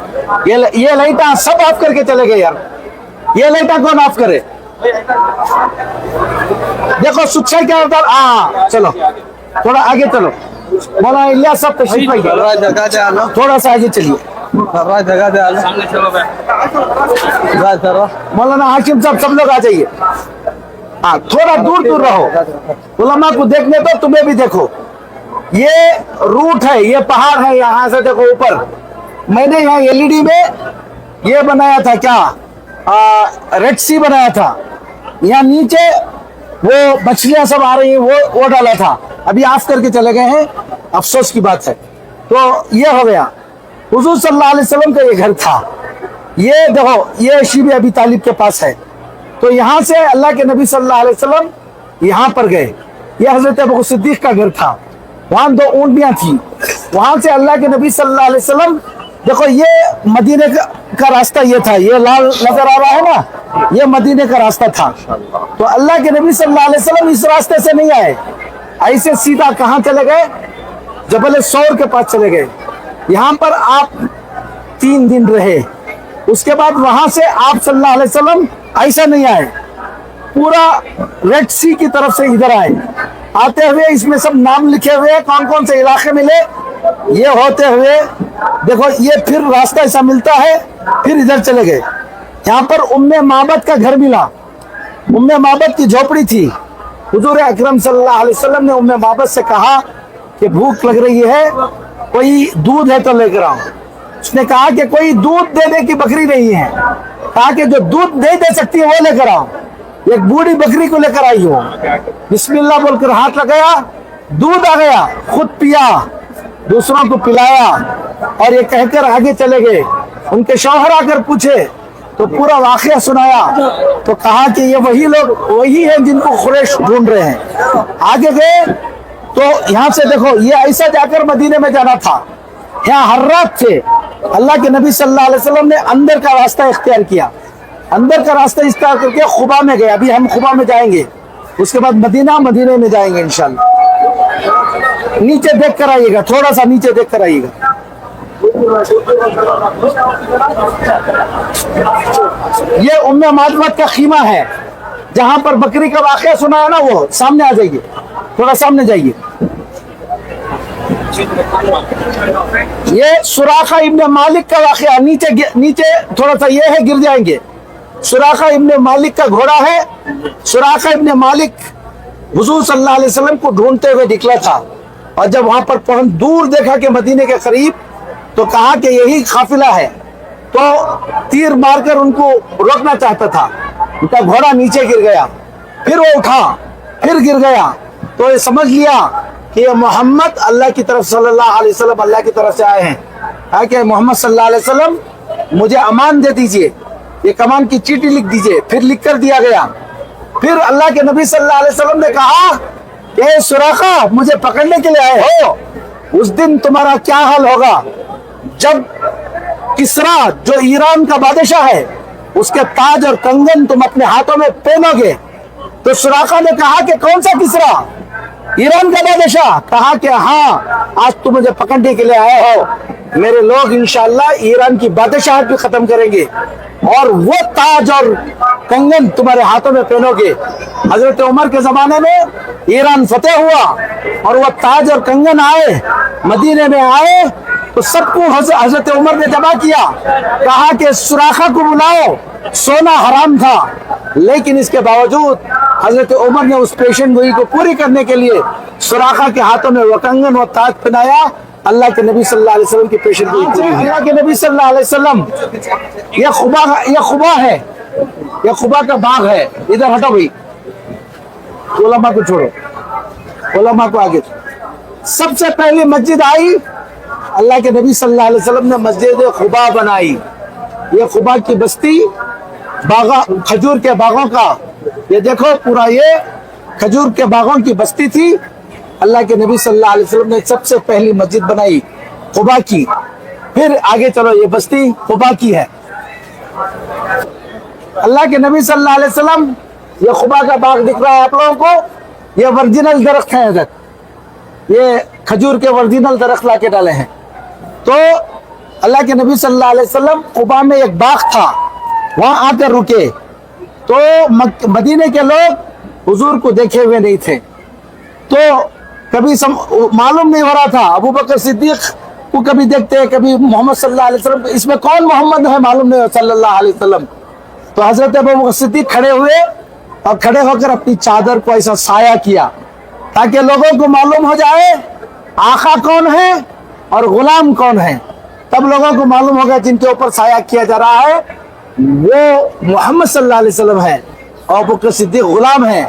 ये लाइटा सब ऑफ करके चले गए यार। ये लाइटा कौन ऑफ करे? देखो सुच्छा क्या होता है। चलो थोड़ा आगे चलो। मौलाना इलियास साहब तशरीफ लाइए, थोड़ा सा आगे चलिए। मौलाना हाशिम साहब सब लोग आ जाइए। हाँ थोड़ा दूर दूर रहो, उलमा को देखने तो तुम्हें भी देखो। ये रूट है, ये पहाड़ है, यहाँ से देखो ऊपर। मैंने यहाँ एलईडी में ये बनाया था, क्या रेड सी बनाया था। यहाँ नीचे वो मछलियां सब आ रही हैं, वो डाला था, अभी ऑफ करके चले गए हैं। अफसोस की बात है। तो ये हो गया, हुजूर सल्लल्लाहु अलैहि वसल्लम का ये घर था। ये देखो, ये शीब अबी तालिब के पास है। तो यहाँ से अल्लाह के नबी सल्लल्लाहु अलैहि वसल्लम यहाँ पर गए। ये हजरत अबू सिद्दीक का घर था। वहाँ 2 ऊँटनियाँ थी। वहाँ से अल्लाह के नबी सल्लल्लाहु अलैहि वसल्लम, देखो ये मदीने का रास्ता ये था, ये लाल नजर आ रहा है ना, ये मदीने का रास्ता था। तो अल्लाह के नबी सल्लल्लाहु अलैहि वसल्लम इस रास्ते से नहीं आए, ऐसे सीधा कहाँ चले गए, जबल सौर के पास चले गए। यहाँ पर आप 3 दिन रहे। उसके बाद वहां से आप सल्लल्लाहु अलैहि वसल्लम ऐसा नहीं आए, पूरा रेड सी की तरफ से इधर आए। आते हुए इसमें सब नाम लिखे हुए हैं, कौन कौन से इलाके मिले। ये होते हुए देखो, ये फिर रास्ता ऐसा मिलता है, फिर इधर चले गए। यहाँ पर उम्मे माबद का घर मिला। उम्मे माबद की झोपड़ी थी। हुजूर अकरम सल्लल्लाहु अलैहि वसल्लम ने उम्मे माबद से कहा कि भूख लग रही है, कोई दूध है तो लेकर आओ। उसने कहा कि कोई दूध देने की बकरी नहीं है। कहा कि जो दूध नहीं दे सकती है वो लेकर आओ। एक बूढ़ी बकरी को लेकर आई हो, बिस्मिल्लाह बोलकर हाथ लगाया, दूध आ गया, खुद पिया, दूसरों को पिलाया, और ये कहकर आगे चले गए। उनके शौहर आकर पूछे तो पूरा वाकया सुनाया। तो कहा कि ये वही लोग वही हैं जिनको कुरैश ढूंढ रहे हैं। आगे गए तो यहाँ से देखो, ये ऐसा जाकर मदीने में जाना था। यहाँ हर रात थे। अल्लाह के नबी सल्लल्लाहु अलैहि वसल्लम ने अंदर का रास्ता इख्तियार किया। अंदर का रास्ता इख्तियार करके खुबा में गए। अभी हम खुबा में जाएंगे, उसके बाद मदीने में जाएंगे इंशाल्लाह। नीचे देख कर आइएगा, थोड़ा सा नीचे देख कर आइएगा। ये उम्मे मातमत का खीमा है, जहां पर बकरी का वाकया सुना है ना, वो सामने आ जाइए, थोड़ा सामने जाइए। ये सुराखा इब्ने मालिक का वाकया, नीचे थोड़ा सा ये है, गिर जाएंगे। सुराखा इब्ने मालिक का घोड़ा है। सुराखा इब्ने मालिक हुजूर सल्लल्लाहु अलैहि वसल्लम को ढूंढते हुए निकला था, और जब वहां पर पहुंच दूर देखा कि मदीने के करीब, तो कहा कि यही काफिला है। तो तीर मारकर उनको रोकना चाहता था, उनका घोड़ा नीचे गिर गया। फिर वो उठा, फिर गिर गया। तो ये समझ लिया कि ये मोहम्मद अल्लाह की तरफ सल्लल्लाहु अलैहि वसल्लम अल्लाह की तरफ से आए हैं। कहा कि मोहम्मद सल्लल्लाहु अलैहि वसल्लम मुझे अमान दे दीजिए, ये कमान की चीटी लिख दीजिए। फिर लिख कर दिया गया। फिर अल्लाह के नबी सल्लल्लाहु अलैहि वसल्लम ने कहा कि सुराखा, मुझे पकड़ने के लिए आए हो, उस दिन तुम्हारा क्या हाल होगा जब किसरा, जो ईरान का बादशाह है, उसके ताज और कंगन तुम अपने हाथों में पहनोगे। तो सुराखा ने कहा कि कौन सा किसरा? ईरान का बादशाह। कहा कि हाँ, आज तुम मुझे पकड़ने के लिए आए हो, मेरे लोग इंशाअल्लाह ईरान की बादशाहत भी खत्म करेंगे, और वो ताज और कंगन तुम्हारे हाथों में पहनोगे। हजरत उमर के जमाने में ईरान फतेह हुआ, और वो ताज और कंगन आए, मदीने में आए, तो सबको हजरत उमर ने जमा किया। कहा कि सुराखा को बुलाओ, सोना हराम था, लेकिन इसके बावजूद हजरत उमर ने उस पेशन गोई को पूरी करने के लिए सुराखा के हाथों में वो कंगन और ताज पहनाया। अल्लाह के नबी सल्लल्लाहु अलैहि वसल्लम की पेशन गोई पूरी। अल्लाह के नबी सल्लल्लाहु अलैहि वसल्लम, ये खुबा है, ये खुबा का बाग है। इधर हटो भाई, उलमा को छोड़ो, उलमा को आगे। सबसे पहली मस्जिद आई, अल्लाह के नबी सल्लल्लाहु अलैहि वसल्लम ने मस्जिद खुबा बनाई। ये खुबा की बस्ती, बागा खजूर के बागों का, ये देखो पूरा ये खजूर के बागों की बस्ती थी। अल्लाह के नबी सल्लल्लाहु अलैहि वसल्लम ने सबसे पहली मस्जिद बनाई खुबा की। फिर आगे चलो, ये बस्ती खुबा की है। अल्लाह के नबी सल्लल्लाहु अलैहि वसल्लम, ये खुबा का बाग दिख रहा है आप लोगों को, ये ओरिजिनल दरख्त है। इधर ये खजूर के ओरिजिनल दरख्त लाके डाले हैं। तो अल्लाह के नबी सल्लल्लाहु अलैहि वसल्लम खुबा में एक बाग था, वहां आकर रुके। तो मदीने के लोग हुजूर को देखे हुए नहीं थे, तो कभी मालूम नहीं हो रहा था। अबू बकर सिद्दीक को कभी देखते हैं, कभी मोहम्मद सल्लल्लाहु अलैहि वसल्लम, इसमें कौन मोहम्मद है मालूम नहीं हो सल्लल्लाहु अलैहि वसल्लम। तो हजरत अबू बकर सिद्दीक खड़े हुए, और खड़े होकर अपनी चादर को ऐसा साया किया, ताकि लोगों को मालूम हो जाए आका कौन है और गुलाम कौन है। तब लोगों को मालूम होगा जिनके ऊपर साया किया जा रहा है वो मोहम्मद सल्लल्लाहु अलैहि वसल्लम है, और अबू बकर सिद्दीक गुलाम है।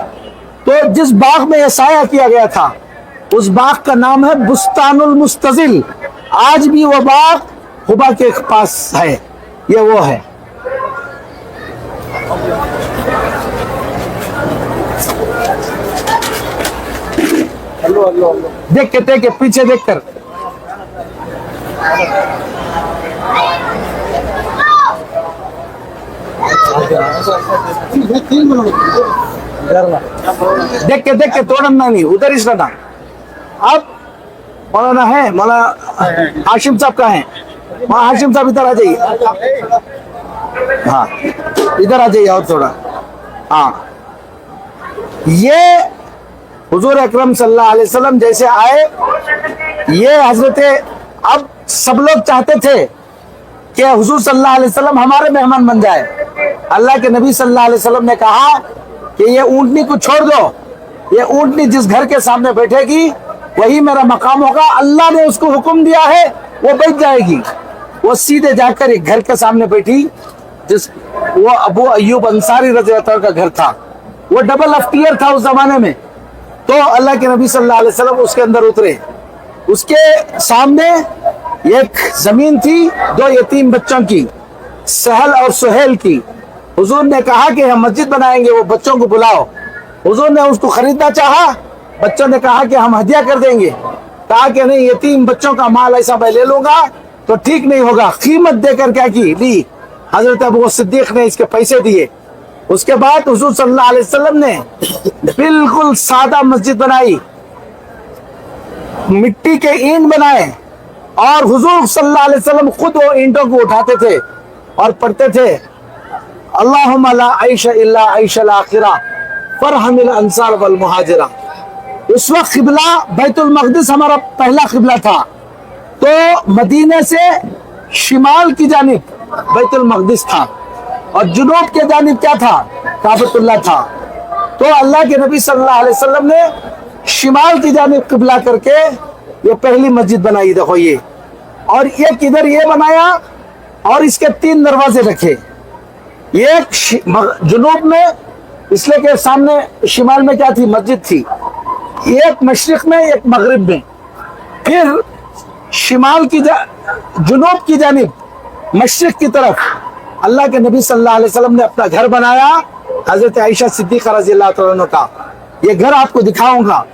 तो जिस बाग में यह साया किया गया था, उस बाग का नाम है बुस्तानुल मुस्तजिल। आज भी वो बाग हुबा के पास है, ये वो है। देख के पीछे देख कर देख के तोड़ना नहीं, उधर ही रहना। अब मौलाना है, मौलाना हाशिम साहब का है, वहाँ हाशिम साहब इधर आ जाइए। हाँ इधर आ जाइए और थोड़ा। हाँ ये हुजूर अकरम सल्लल्लाहु अलैहि वसल्लम जैसे आए, ये हजरत, अब सब लोग चाहते थे कि हुजूर सल्लल्लाहु अलैहि वसल्लम हमारे मेहमान बन जाए। अल्लाह के नबी सल्लल्लाहु अलैहि वसल्लम ने कहा कि ये ऊंटनी को छोड़ दो, ये ऊंटनी जिस घर के सामने बैठेगी वही मेरा मकाम होगा। अल्लाह ने उसको हुक्म दिया है, वो बैठ जाएगी। वो सीधे जाकर एक घर के सामने बैठी, जिस वो अबू अय्यूब अंसारी रज़ी अल्लाह का घर था। वो डबल अफ्तियर था उस जमाने में। तो अल्लाह के नबी सल्लल्लाहु अलैहि वसल्लम उसके अंदर उतरे। उसके सामने एक जमीन थी 2 यतीम बच्चों की, सहल और सुहेल की। हुजूर ने कहा कि हम मस्जिद बनाएंगे, वो बच्चों को बुलाओ। हुजूर ने उसको खरीदना चाहा, बच्चों ने कहा कि हम हदिया कर देंगे। कहा कि नहीं, यतीम बच्चों का माल ऐसा मैं ले लूंगा तो ठीक नहीं होगा। कीमत देकर क्या की ली, हजरत अबू सिद्दीक ने इसके पैसे दिए। उसके बाद हुजूर सल्लल्लाहु अलैहि वसल्लम ने बिल्कुल सादा मस्जिद बनाई, मिट्टी के ईंट बनाए, और हुजूर सल्लल्लाहु अलैहि वसल्लम खुद वो ईंटों को उठाते थे और पढ़ते थे, अल्लाहुम्मा ला आइशा इल्ला आइशल आखिरा फरहमिल अंसार वल मुहाजिरा। उस वक्त किबला बैतुल मक़दिस हमारा पहला किबला था। तो मदीने से शिमाल की जानिब बैतुल मक़दिस था और जुनूब के जानिब क्या था, काबतुल्लाह था। तो अल्लाह के नबी सल्लल्लाहु अलैहि वसल्लम ने शिमाल की जानिब किबला करके ये पहली मस्जिद बनाई। देखो ये, और ये किधर ये बनाया, और इसके 3 दरवाजे रखे, एक जुनूब में, इसलिए के सामने शिमाल में क्या थी, मस्जिद थी, एक मशरिक में एक मगरिब में। फिर शिमाल की जुनूब की जानिब मशरिक की तरफ अल्लाह के नबी सल्लल्लाहु अलैहि वसल्लम ने अपना घर बनाया, हजरत आयशा सिद्दीक़ा रज़ी अल्लाह तआला अन्हा का। ये घर आपको दिखाऊंगा,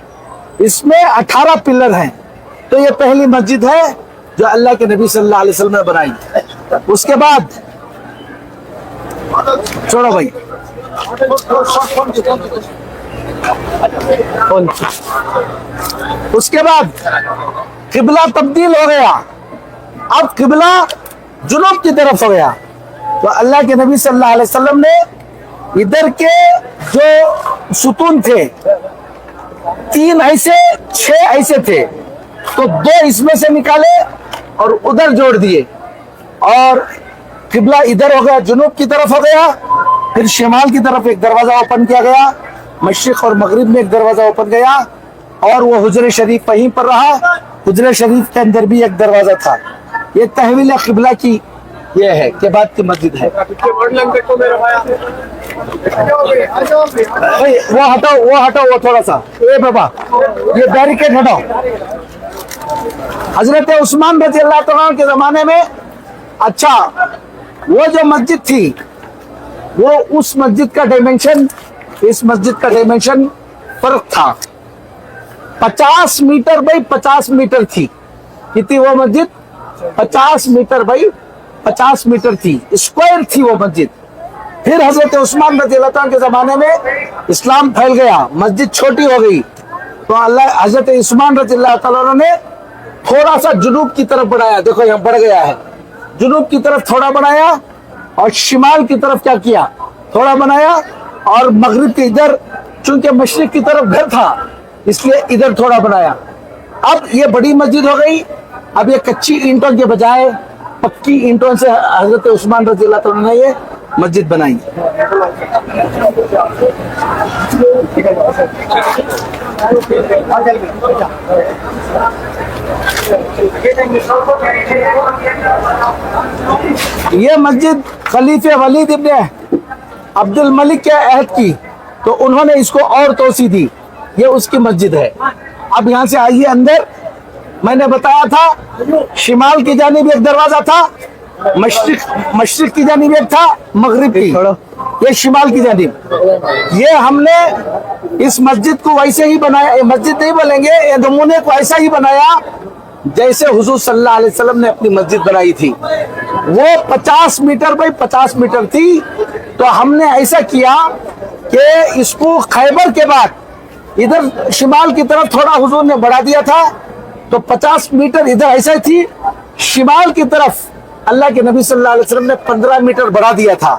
इसमें 18 पिलर हैं। तो ये पहली मस्जिद है जो अल्लाह के नबी सल्लल्लाहु अलैहि वसल्लम ने बनाई। उसके बाद छोड़ो भाई, उसके बाद किबला तब्दील हो गया। अब किबला जुनूब की तरफ हो गया। तो अल्लाह के नबी सल्लल्लाहु अलैहि वसल्लम ने इधर के जो सुतून थे, 3 ऐसे 6 ऐसे थे, तो 2 इसमें से निकाले और उधर जोड़ दिए, और किबला इधर हो गया, जुनूब की तरफ हो गया। फिर शिमाल की तरफ एक दरवाजा ओपन किया गया, मशरिक और मगरिब में एक दरवाजा ओपन गया, और वो हुजरे शरीफ वहीं पर रहा। हुजरे शरीफ के अंदर भी एक दरवाजा था। ये तहवील किबला की ये है के बाद की मस्जिद है। वो हटाओ वो थोड़ा सा, ए बाबा ये बैरिकेड हटाओ। हजरत उस्मान रज़ी अल्लाह तआला के जमाने में, अच्छा वो जो मस्जिद थी, वो उस मस्जिद का डायमेंशन इस मस्जिद का डायमेंशन फर्क था। 50 मीटर बाई 50 मीटर थी। कितनी वो मस्जिद? 50 मीटर बाई 50 मीटर थी, स्क्वायर थी वो मस्जिद। फिर हजरत उस्मान रज़ी अल्लाह तआला के जमाने में इस्लाम फैल गया, मस्जिद छोटी हो गई। तो अल्लाह हजरत उस्मान रज़ी अल्लाह तआला ने थोड़ा सा जुनूब की तरफ बढ़ाया। देखो यहाँ बढ़ गया है, जुनूब की तरफ थोड़ा बढ़ाया, और शिमाल की तरफ क्या किया, थोड़ा बनाया, और मगरिब के इधर, चूंकि मशरिक की तरफ घर था इसलिए इधर थोड़ा बनाया। अब ये बड़ी मस्जिद हो गई। अब ये कच्ची ईंटों के बजाय पक्की ईंटों से हजरत उस्मान रज़ी अल्लाह तआला ने ये मस्जिद बनाई। ये मस्जिद खलीफे वलीद इब्ने अब्दुल मलिक के अहद की, तो उन्होंने इसको और तोसी दी। ये उसकी मस्जिद है। अब यहाँ से आइए अंदर। मैंने बताया था शिमाल की जानिब एक दरवाजा था, मशरिक की जानिब एक था, मगरिब की, ये शिमाल की जानिब। ये हमने इस मस्जिद को वैसे ही बनाया, मस्जिद नहीं बोलेंगे, ये नमूने को ऐसा ही बनाया जैसे हुजूर सल्लल्लाहु अलैहि वसल्लम ने अपनी मस्जिद बनाई थी। वो 50 मीटर बाई 50 मीटर थी। तो हमने ऐसा किया कि इसको खैबर के बाद इधर शिमाल की तरफ थोड़ा हुजूर ने बढ़ा दिया था, तो 50 मीटर इधर ऐसा थी। शिमाल की तरफ अल्लाह के नबी सल्लल्लाहु अलैहि वसल्लम ने 15 मीटर बढ़ा दिया था,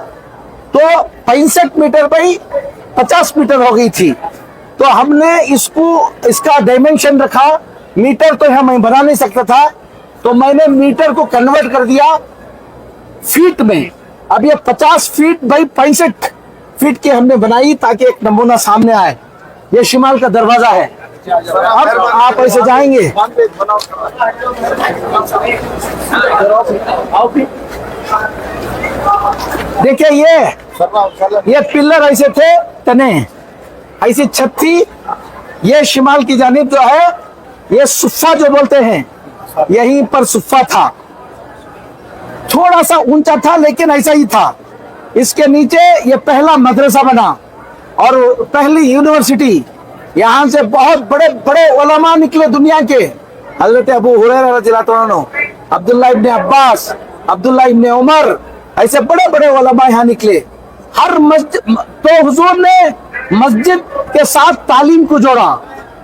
तो 65 मीटर बाई 50 मीटर हो गई थी। तो हमने इसका डायमेंशन रखा, मीटर तो हम बना नहीं सकता था, तो मैंने मीटर को कन्वर्ट कर दिया फीट में। अब ये 50 फीट बाई 65 फीट की हमने बनाई ताकि एक नमूना सामने आए। ये शिमाल का दरवाजा है। अब आप ऐसे जाएंगे, देखिए ये पिलर ऐसे थे, तने ऐसी छत थी। ये शिमाल की जानिब जो है ये सुफ़ा जो बोलते हैं, यहीं पर सुफ़ा था। थोड़ा सा ऊंचा था लेकिन ऐसा ही था। इसके नीचे ये पहला मदरसा बना और पहली यूनिवर्सिटी। यहाँ से बहुत बड़े बड़े उलमा निकले दुनिया के। हजरत अबू हुरैरा रज़ियल्लाहु अन्हु, अब्दुल्ला इब्ने अब्बास, अब्दुल्ला इब्ने उमर, ऐसे बड़े बड़े उलमा यहाँ निकले। हर मस्जिद, तो हुजूर ने मस्जिद के साथ तालीम को जोड़ा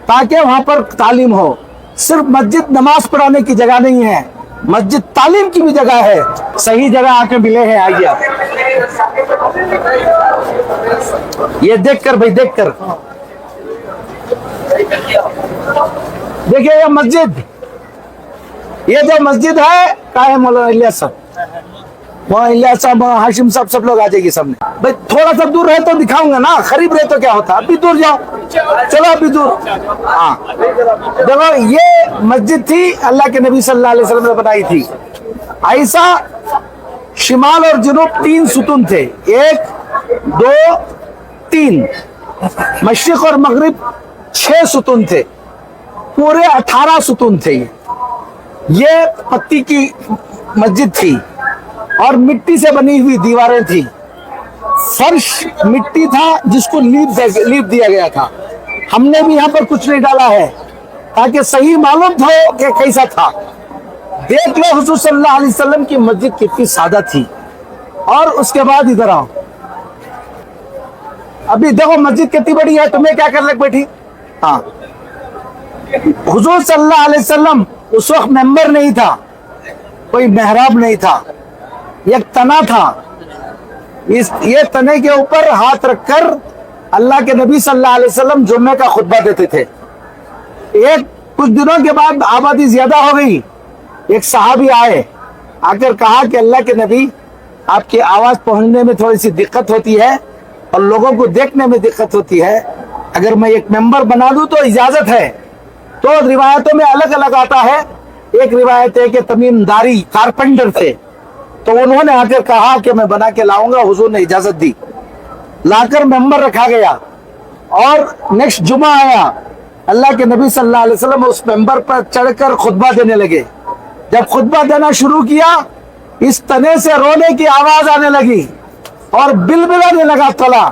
ताकि वहां पर तालीम हो। सिर्फ मस्जिद नमाज पढ़ाने की जगह नहीं है, मस्जिद तालीम की भी जगह है। सही जगह आके मिले हैं। आइए आप ये देखकर भाई, देखकर देखिए ये मस्जिद, ये जो मस्जिद है का है मौलाना इलियास साहब, वहाँ इलियास साहब, हाशिम साहब, सब लोग आ जाएगी सामने। भाई थोड़ा सा दूर रहे तो दिखाऊंगा ना, करीब रहे तो क्या होता। अभी दूर जाओ, चलो अभी दूर। हाँ देखो ये मस्जिद थी, अल्लाह के नबी सल्लल्लाहु अलैहि वसल्लम ने बनाई थी। ऐसा शिमाल और जुनूब 3 सुतून थे, 1 2 3। मशरिक और मगरिब 6 सुतून थे, पूरे 18 सुतून थे। ये पत्ती की मस्जिद थी और मिट्टी से बनी हुई दीवारें थी। फर्श मिट्टी था जिसको लीप दिया गया था। हमने भी यहाँ पर कुछ नहीं डाला है ताकि सही मालूम हो कि कैसा था। देख लो हुजूर सल्लल्लाहु अलैहि वसल्लम की मस्जिद कितनी सादा थी। और उसके बाद इधर आओ, अभी देखो मस्जिद कितनी बड़ी है, तुम्हें क्या करने बैठी। हाँ, हुजूर सल्लल्लाहु अलैहि वसल्लम उस वक्त मेंबर नहीं था, कोई मेहराब नहीं था, एक तना था। ये तने के ऊपर हाथ रखकर अल्लाह के नबी सल्लल्लाहु अलैहि वसल्लम जुम्मे का खुतबा देते थे। कुछ दिनों के बाद आबादी ज्यादा हो गई। एक सहाबी आए, आकर कहा कि अल्लाह के नबी, आपकी आवाज पहुंचने में थोड़ी सी दिक्कत होती है और लोगों को देखने में दिक्कत होती है, अगर मैं एक मेंबर बना दूं तो इजाजत है। तो रिवायतों में अलग अलग आता है। एक रिवायत है कि तमीम दारी कारपेंटर थे, तो उन्होंने आकर कहा कि मैं बना के लाऊंगा। हुजूर ने इजाजत दी, लाकर मेंबर रखा गया और नेक्स्ट जुमा आया। अल्लाह के नबी सल्लल्लाहु अलैहि वसल्लम उस मेंबर पर चढ़कर खुतबा देने लगे। जब खुतबा देना शुरू किया, इस तने से रोने की आवाज आने लगी और बिलबिलाने लगा तला।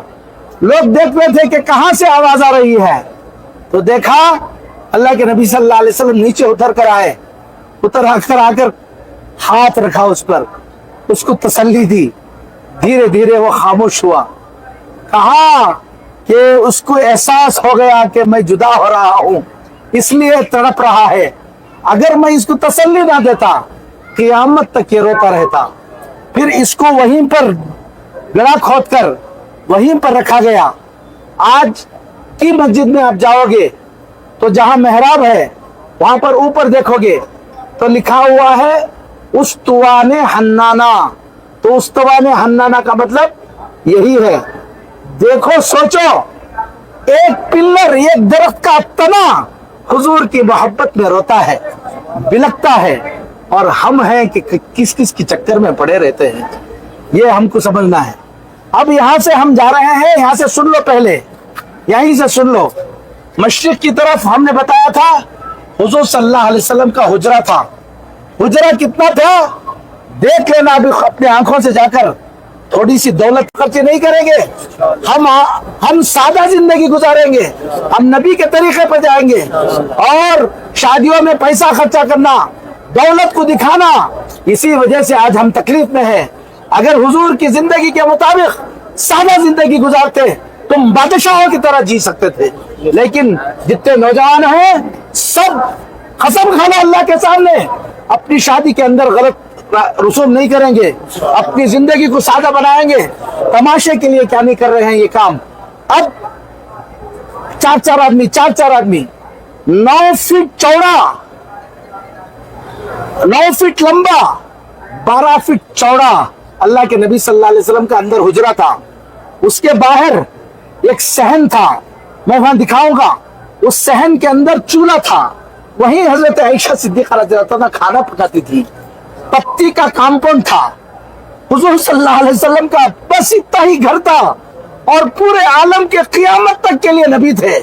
लोग देख रहे थे कि कहां से आवाज आ रही है। तो देखा अल्लाह के नबी सल्लल्लाहु अलैहि वसल्लम नीचे उतर कर आए, उतर आकर हाथ रखा उस पर, उसको तसल्ली दी। धीरे धीरे वो खामोश हुआ। कहा कि उसको एहसास हो गया कि मैं जुदा हो रहा हूं, इसलिए तड़प रहा है। अगर मैं इसको तसल्ली ना देता, क़यामत तक ये रोता रहता। फिर इसको वहीं पर गड़ा खोद कर वहीं पर रखा गया। आज की मस्जिद में आप जाओगे तो जहां मेहराब है वहां पर ऊपर देखोगे तो लिखा हुआ है उस्तवाने हन्नाना। तो उस्तवाने हन्नाना का मतलब यही है। देखो, सोचो, एक पिल्लर, एक दरख्त का तना हुजूर की मोहब्बत में रोता है, बिलखता है, और हम हैं कि किस किस के चक्कर में पड़े रहते हैं। ये हमको समझना है। अब यहां से हम जा रहे हैं, यहां से सुन लो, पहले यहीं से सुन लो। मशरिक की तरफ हमने बताया था हुजूर सल्लल्लाहु अलैहि वसल्लम का हुजरा था। हुजरा कितना था देख लेना अभी अपने आंखों से जाकर। थोड़ी सी दौलत खर्च नहीं करेंगे, हम सादा जिंदगी गुजारेंगे, हम नबी के तरीके पर जाएंगे। और शादियों में पैसा खर्चा करना, दौलत को दिखाना, इसी वजह से आज हम तकलीफ में हैं। अगर हुजूर की जिंदगी के मुताबिक सादा जिंदगी गुजारते तुम बादशाहों की तरह जी सकते थे। लेकिन जितने नौजवान हैं सब कसम खाना अल्लाह के सामने अपनी शादी के अंदर गलत रसूम नहीं करेंगे, अपनी जिंदगी को सादा बनाएंगे। तमाशे के लिए क्या नहीं कर रहे हैं ये काम। अब चार चार आदमी 9 फीट चौड़ा, 9 फीट लंबा, 12 फीट चौड़ा अल्लाह के नबी सल्लल्लाहु अलैहि वसल्लम का अंदर हुजरा था। उसके बाहर एक सहन था, मैं वहां दिखाऊंगा। उस सहन के अंदर चूल्हा था, वहीं हजरत आयशा सिद्दीक़ा रज़ियल्लाहु अन्हा खाना पकाती थी। पत्ती का कंपाउंड था हुजूर सल्लल्लाहु अलैहि वसल्लम का, बस इतना ही घर था। और पूरे आलम के क़यामत तक के लिए नबी थे।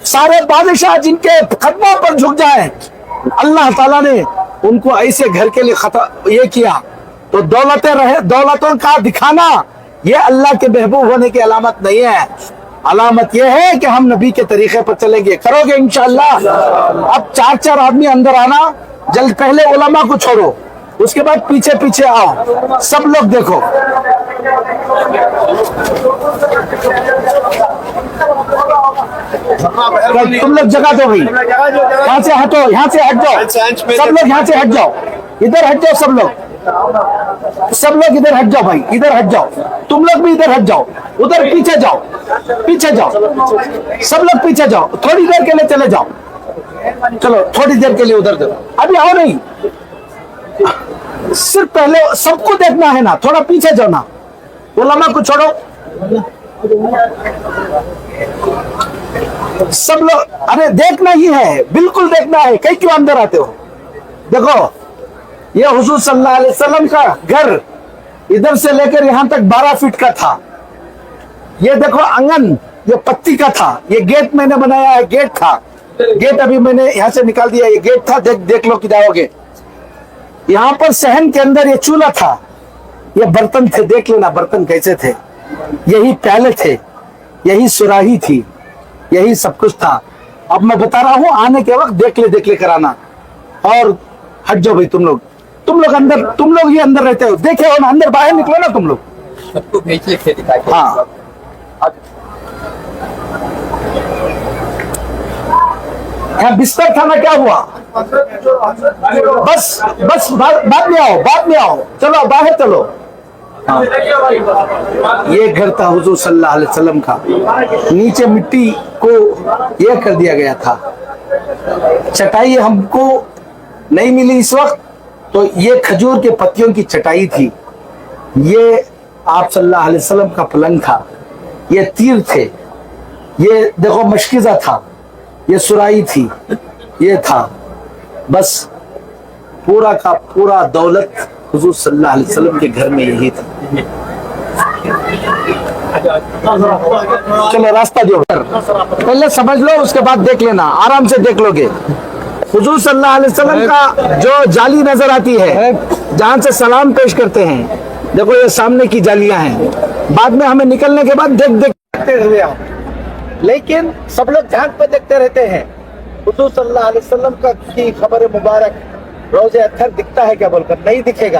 सारे बादशाह जिनके कदमों पर झुक जाए, अल्लाह ताला ने उनको ऐसे घर के लिए ये किया। तो दौलतों का दिखाना ये अल्लाह के महबूब होने की अलामत नहीं है। अलामत ये है कि हम नबी के तरीके पर चलेंगे। करोगे इंशाअल्लाह। अब 4 आदमी अंदर आना, जल्द पहले उलमा को छोड़ो, उसके बाद पीछे पीछे आओ, सब लोग देखो। तुम लोग जगह दो भाई, यहाँ से हटो, यहाँ से हट जाओ, सब लोग यहाँ से हट जाओ, इधर हट जाओ, सब लोग इधर हट जाओ भाई, इधर हट जाओ, तुम लोग भी इधर हट जाओ, उधर पीछे जाओ, सब लोग पीछे जाओ, थोड़ी देर के लिए चले जाओ, चलो थोड़ी देर के लिए उधर जाओ, अभी आओ नहीं, सिर्फ पहले सबको देखना है ना, थोड़ा पीछे जाओ ना, उलमा को छोड़ो, सब लोग, अरे देखना ही है, बिल्कुल देखना है, कहीं क्यों अंदर आते हो? देखो ये हुजूर सल्लल्लाहु अलैहि वसल्लम का घर इधर से लेकर यहाँ तक 12 फीट का था। ये देखो आंगन, ये पत्ती का था, ये गेट मैंने बनाया है, गेट था, गेट अभी मैंने यहाँ से निकाल दिया, ये गेट था, देख लो कि जाओगे। यहाँ पर सहन के अंदर ये चूल्हा था, ये बर्तन थे, देख लेना बर्तन कैसे थे, यही प्याले थे, यही सुराही थी, यही सब कुछ था। अब मैं बता रहा हूँ, आने के वक्त देख ले कराना। और हट जाओ भाई, तुम लोग अंदर, तुम लोग ही अंदर रहते हो, देखे हो ना, अंदर बाहर निकलो ना तुम लोग। सबको भेज लिखे दिखाई। हाँ यहाँ बिस्तर था ना, क्या हुआ? बस बाद में आओ, चलो बाहर चलो। हाँ। ये घर था हुजूर सल्लल्लाहु अलैहि वसल्लम का, नीचे मिट्टी को ये कर दिया गया था। चटाई हमको नहीं मिली इस वक्त, तो ये खजूर के पत्तियों की चटाई थी। ये आप सल्लल्लाहु अलैहि वसल्लम का पलंग था, ये तीर थे, ये देखो मशकिज़ा था, ये सुराही थी, ये था। बस पूरा का पूरा दौलत हुजूर सल्लल्लाहु अलैहि वसल्लम के घर में यही था। चलो रास्ता दो, पहले समझ लो, उसके बाद देख लेना, आराम से देख लोगे। हुजूर सल्लल्लाहु अलैहि वसल्लम का जो जाली नजर आती है, जहां से सलाम पेश करते हैं, देखो ये सामने की जालियां हैं, बाद में हमें निकलने के बाद देखते हुए आओ। लेकिन सब लोग झांक पे देखते रहते हैं, हुजूर सल्लल्लाहु अलैहि वसल्लम का की खबर मुबारक रोज़े अत्थर दिखता है क्या बोलकर? नहीं दिखेगा।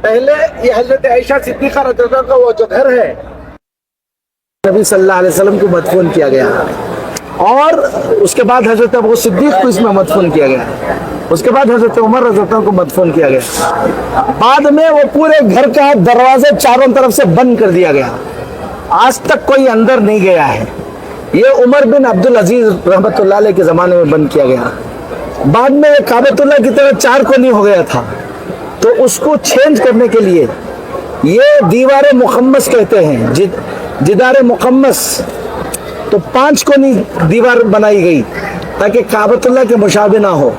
पहले ये हजरत आयशा सिद्दीक़ा रज़ियल्लाहु अन्हा का वो जो घर है, नबी सल्लल्लाहु अलैहि वसल्लम को मदफून किया गया, और उसके बाद हजरत अबू सिद्दीक को इसमें मदफून किया गया, उसके बाद हजरत उमर रज़ियल्लाहु अन्हु को मदफून किया गया। बाद में वो पूरे घर का दरवाजे चारों तरफ से बंद कर दिया गया, आज तक कोई अंदर नहीं गया है। ये उमर बिन अब्दुल अजीज रहमतुल्लाह अलैह के ज़माने में बंद किया गया। बाद में ये काबतुल्लाह की तरह 4 कोनी हो गया था, तो उसको चेंज करने के लिए ये दीवार मुकम्मस कहते हैं, जिदार मुकम्मस, तो 5 कोनी दीवार बनाई गई ताकि काबतुल्लाह के मुशाबे ना हो।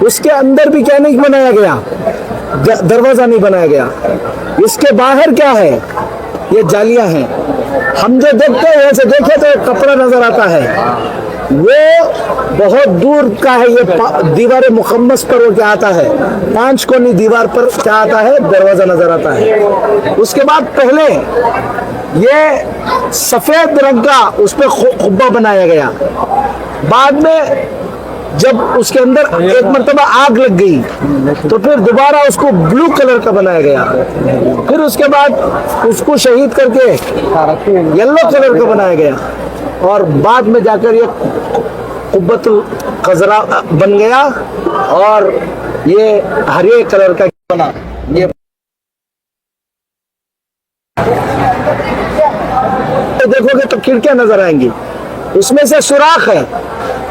उसके अंदर भी क्या नहीं बनाया गया, दरवाजा नहीं बनाया गया। इसके बाहर क्या है, ये जालियां हैं। हम जो देखते हैं ऐसे देखे तो कपड़ा नजर आता है, وہ بہت دور کا ہے. یہ دیوار مقمص پر وہ کیا آتا ہے, 5 کونی دیوار پر کیا آتا ہے, دروازہ نظر آتا ہے. اس کے بعد پہلے یہ سفید رنگ کا اس پہ قبہ بنایا گیا. بعد میں جب اس کے اندر ایک مرتبہ آگ لگ گئی تو پھر دوبارہ اس کو بلو کلر کا بنایا گیا. پھر اس کے بعد اس کو شہید کر کے یلو کلر کا بنایا گیا, اور بعد میں جا کر یہ قبۃ الخضراء بن گیا, اور یہ ہرے کلر کا بنا. یہ دیکھو گے تو کھڑکیاں نظر آئیں گی, اس میں سے سوراخ ہے.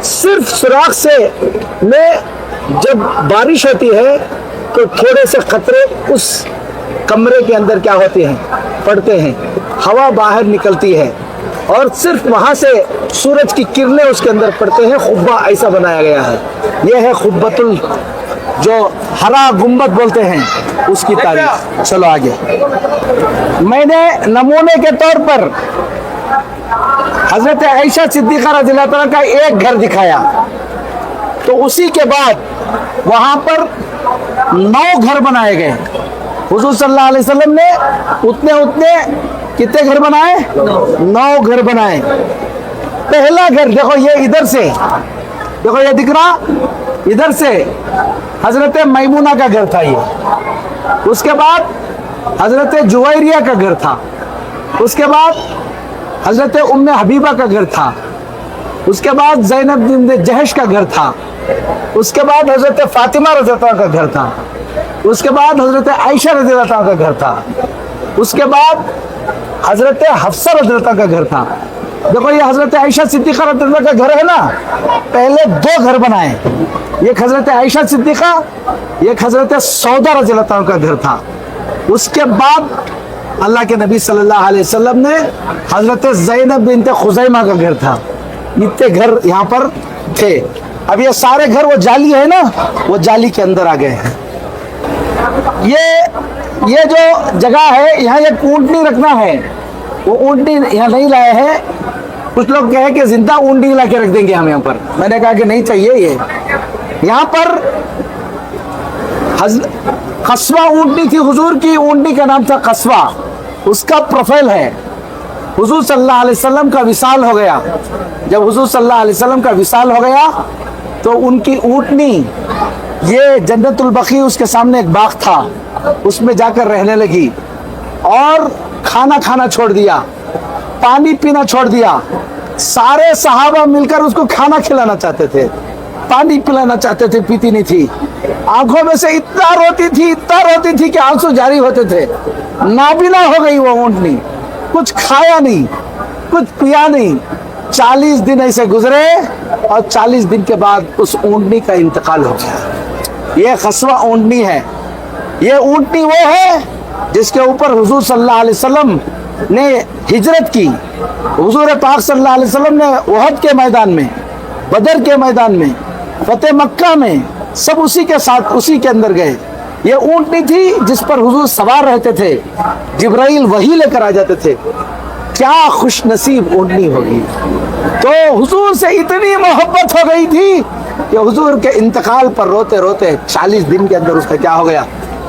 صرف سوراخ سے میں جب بارش ہوتی ہے تو تھوڑے سے قطرے اس کمرے کے اندر کیا ہوتے ہیں, پڑتے ہیں, ہوا باہر نکلتی ہے, اور صرف وہاں سے سورج کی کرنیں اس کے اندر پڑتے ہیں. قبہ ایسا بنایا گیا ہے. یہ ہے قبۃ جو ہرا گنبد بولتے ہیں اس کی تاریخ. چلو آگے. میں نے نمونے کے طور پر حضرت عائشہ صدیقہ رضی اللہ تعالیٰ کا ایک گھر دکھایا, تو اسی کے بعد وہاں پر 9 گھر بنائے گئے. حضور صلی اللہ علیہ وسلم نے اتنے کتنے گھر بنائے, 9 گھر بنائے. پہلا گھر دیکھو, یہ ادھر سے دیکھو, یہ دکھ رہا ادھر سے حضرت میمونہ کا گھر تھا یہ. اس کے بعد حضرت جویریہ کا گھر تھا. اس کے بعد حضرت ام حبیبہ کا گھر تھا. اس کے بعد زینب بنت جہش کا گھر تھا. اس کے بعد حضرت فاطمہ رضی اللہ عنہ کا گھر تھا. اس کے بعد حضرت عائشہ رضی اللہ عنہ کا گھر تھا. اس کے بعد حضرت حفصہ رضی اللہ عنہ کا گھر تھا. دیکھو یہ حضرت عائشہ صدیقہ رضی اللہ عنہ کا گھر ہے نا, پہلے 2 گھر بنائے. ایک حضرت عائشہ صدیقہ, ایک حضرت سودا رضی اللہ عنہ کا گھر تھا. اس کے بعد اللہ کے نبی صلی اللہ علیہ وسلم نے حضرت زینب بنت خزیمہ کا گھر تھا. اتنے گھر یہاں پر تھے. اب یہ سارے گھر وہ جالی ہے نا, وہ جالی کے اندر آ گئے ہیں. یہ جو جگہ ہے یہاں ایک اونٹنی رکھنا ہے, وہ اونٹنی یہاں نہیں لائے ہیں. کچھ لوگ کہے کہ زندہ اونٹنی لا کے رکھ دیں گے ہم یہاں پر. میں نے کہا کہ نہیں چاہیے. یہ یہاں پر قصوہ اونٹنی تھی حضور کی, اونٹنی کا نام تھا قصوہ. اس کا پروفائل ہے. حضور صلی اللہ علیہ وسلم کا وصال ہو گیا. جب حضور صلی اللہ علیہ وسلم کا وصال ہو گیا تو ان کی اونٹنی, یہ جنت البقیع اس کے سامنے ایک باغ تھا, اس میں جا کر رہنے لگی, اور کھانا کھانا چھوڑ دیا, پانی پینا چھوڑ دیا. سارے صحابہ مل کر اس کو کھانا کھلانا چاہتے تھے, پانی پلانا چاہتے تھے, پیتی نہیں تھی. آنکھوں میں سے اتنا روتی تھی کہ آنسو جاری ہوتے تھے. نابینا ہو گئی وہ اونٹنی, کچھ کھایا نہیں, کچھ پیا نہیں. 40 دن ایسے گزرے, اور 40 دن کے بعد اس اونٹنی کا انتقال ہو گیا. یہ قصوہ اونٹنی ہے. یہ اونٹنی وہ ہے جس کے اوپر حضور صلی اللہ علیہ وسلم نے ہجرت کی. حضور پاک صلی اللہ علیہ وسلم نے احد کے میدان میں, بدر کے میدان میں, فتح مکہ میں, سب اسی کے ساتھ اسی کے اندر گئے. یہ اونٹنی تھی جس پر حضور سوار رہتے تھے, جبرائیل وحی لے کر آ جاتے تھے. کیا خوش نصیب اونٹنی ہوگی. تو حضور سے اتنی محبت ہو گئی تھی کہ حضور کے انتقال پر روتے روتے 40 دن کے اندر اس کا کیا ہو گیا,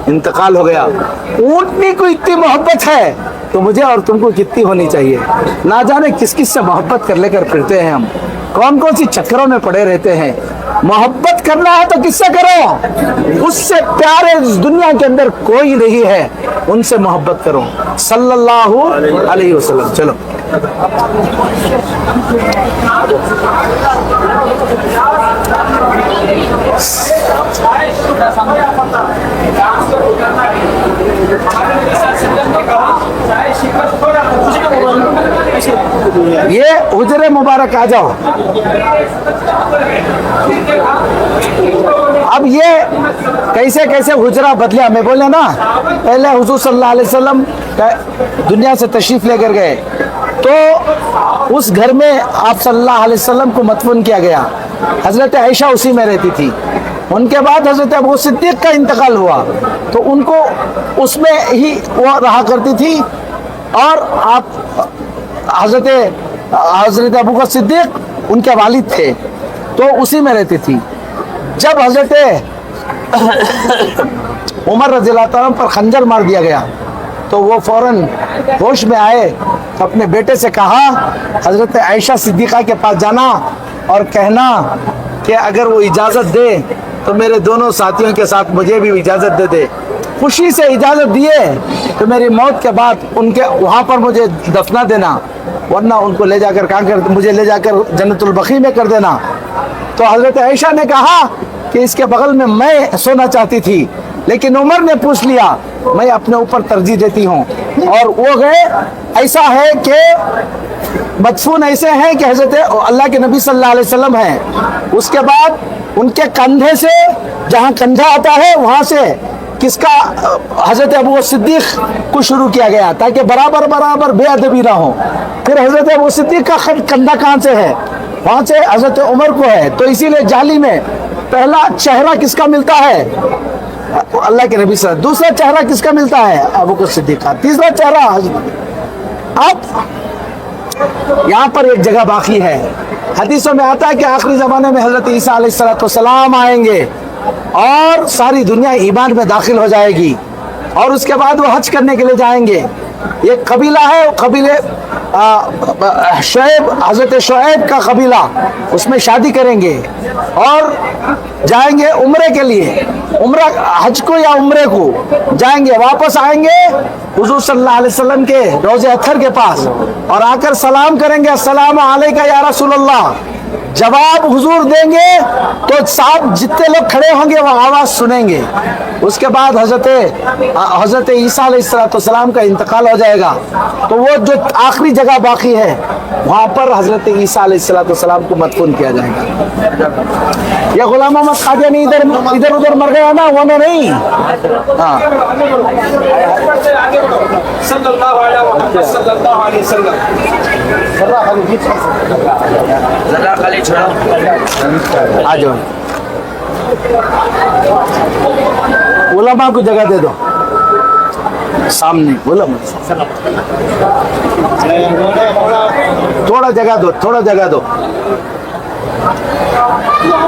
انتقال ہو گیا. اونٹنی کو اتنی محبت ہے تو مجھے اور تم کو کتنی ہونی چاہیے. نہ جانے کس کس سے محبت کر لے کر پھرتے ہیں ہم, کون کون سی چکروں میں پڑے رہتے ہیں. محبت کرنا ہے تو کس سے کرو, اس سے پیارے اس دنیا کے اندر کوئی نہیں ہے, ان سے محبت کرو. صلی اللہ علیہ وسلم. چلو یہ حجر مبارک آ جاؤ. اب یہ کیسے کیسے حجرہ بدلیا. میں بولے نا, پہلے حضور صلی اللہ علیہ وسلم دنیا سے تشریف لے کر گئے تو اس گھر میں آپ صلی اللہ علیہ وسلم کو مدفون کیا گیا. حضرت عائشہ اسی میں رہتی تھی. ان کے بعد حضرت ابو صدیق کا انتقال ہوا تو ان کو اس میں ہی وہ رہا کرتی تھی, اور آپ حضرت ابو بکر صدیق उनके वालिद थे, तो उसी में रहती थी। जब हजरत उमर रज़ियल्लाहु ताला पर खंजर मार दिया गया तो वो फौरन होश में आए, तो अपने बेटे से कहा हजरत आयशा सिद्दीक़ा के पास जाना और कहना कि अगर वो इजाज़त दे तो मेरे दोनों साथियों के साथ मुझे भी इजाज़त दे दे। खुशी से इजाज़त दिए तो मेरी मौत के बाद उनके वहाँ पर मुझे दफना देना, वरना उनको ले जाकर कहाँ कर, मुझे ले जाकर जन्नतुल बकी में कर देना। तो हजरत आयशा ने कहा कि इसके बगल में मैं सोना चाहती थी, लेकिन उमर ने पूछ लिया, मैं अपने ऊपर तरजीह देती हूँ। और वो गए। ऐसा है कि मदफून ऐसे हैं कि हजरत अल्लाह के नबी सल्लल्लाहु अलैहि वसल्लम हैं, उसके बाद उनके कंधे से जहाँ कंधा आता है वहाँ से किसका हजरत अबू सिद्दीक को शुरू किया गया ताकि बराबर बराबर बेअदबी ना हो। फिर हजरत अबू सिद्दीक का कंधा कहाँ से है, वहाँ से हजरत उमर को है। तो इसीलिए जाली में पहला चेहरा किसका मिलता है, अल्लाह के नबी सल्लल्लाहु। दूसरा चेहरा किसका मिलता है, अबू बकर सिद्दीक का। तीसरा चेहरा अब यहाँ पर एक जगह बाकी है। हदीसों में आता है कि आखिरी ज़माने में हज़रत ईसा अलैहिस्सलाम आएंगे और सारी दुनिया ईमान में दाखिल हो जाएगी, और उसके बाद वो हज करने के लिए जाएंगे। एक कबीला है, वो कबीले शुएब, हज़रत शुएब का कबीला, उसमें शादी करेंगे और जाएंगे उम्रे के लिए, उम्रा हज को या उम्रे को जाएंगे। वापस आएंगे हुजूर सल्लल्लाहु अलैहि वसल्लम के रोज़े अत्थर के पास और आकर सलाम करेंगे, अस्सलामु अलैका या रसूलल्लाह। जवाब हुजूर देंगे तो साथ जितने लोग खड़े होंगे वो आवाज़ सुनेंगे। उसके बाद हजरत ईसा अलैहिस्सलाम का इंतकाल हो जाएगा, तो वो जो आखिरी जगह बाकी है वहाँ पर हजरत ईसा अलैहिस्सलाम को मदफून किया जाएगा। ये गुलाम मोहम्मद कादियानी इधर उधर मर गया ना, वो नहीं। हाँ, आ जाओ, उलमा को जगह दे दो सामने, उलमा थोड़ा जगह दो, थोड़ा जगह दो।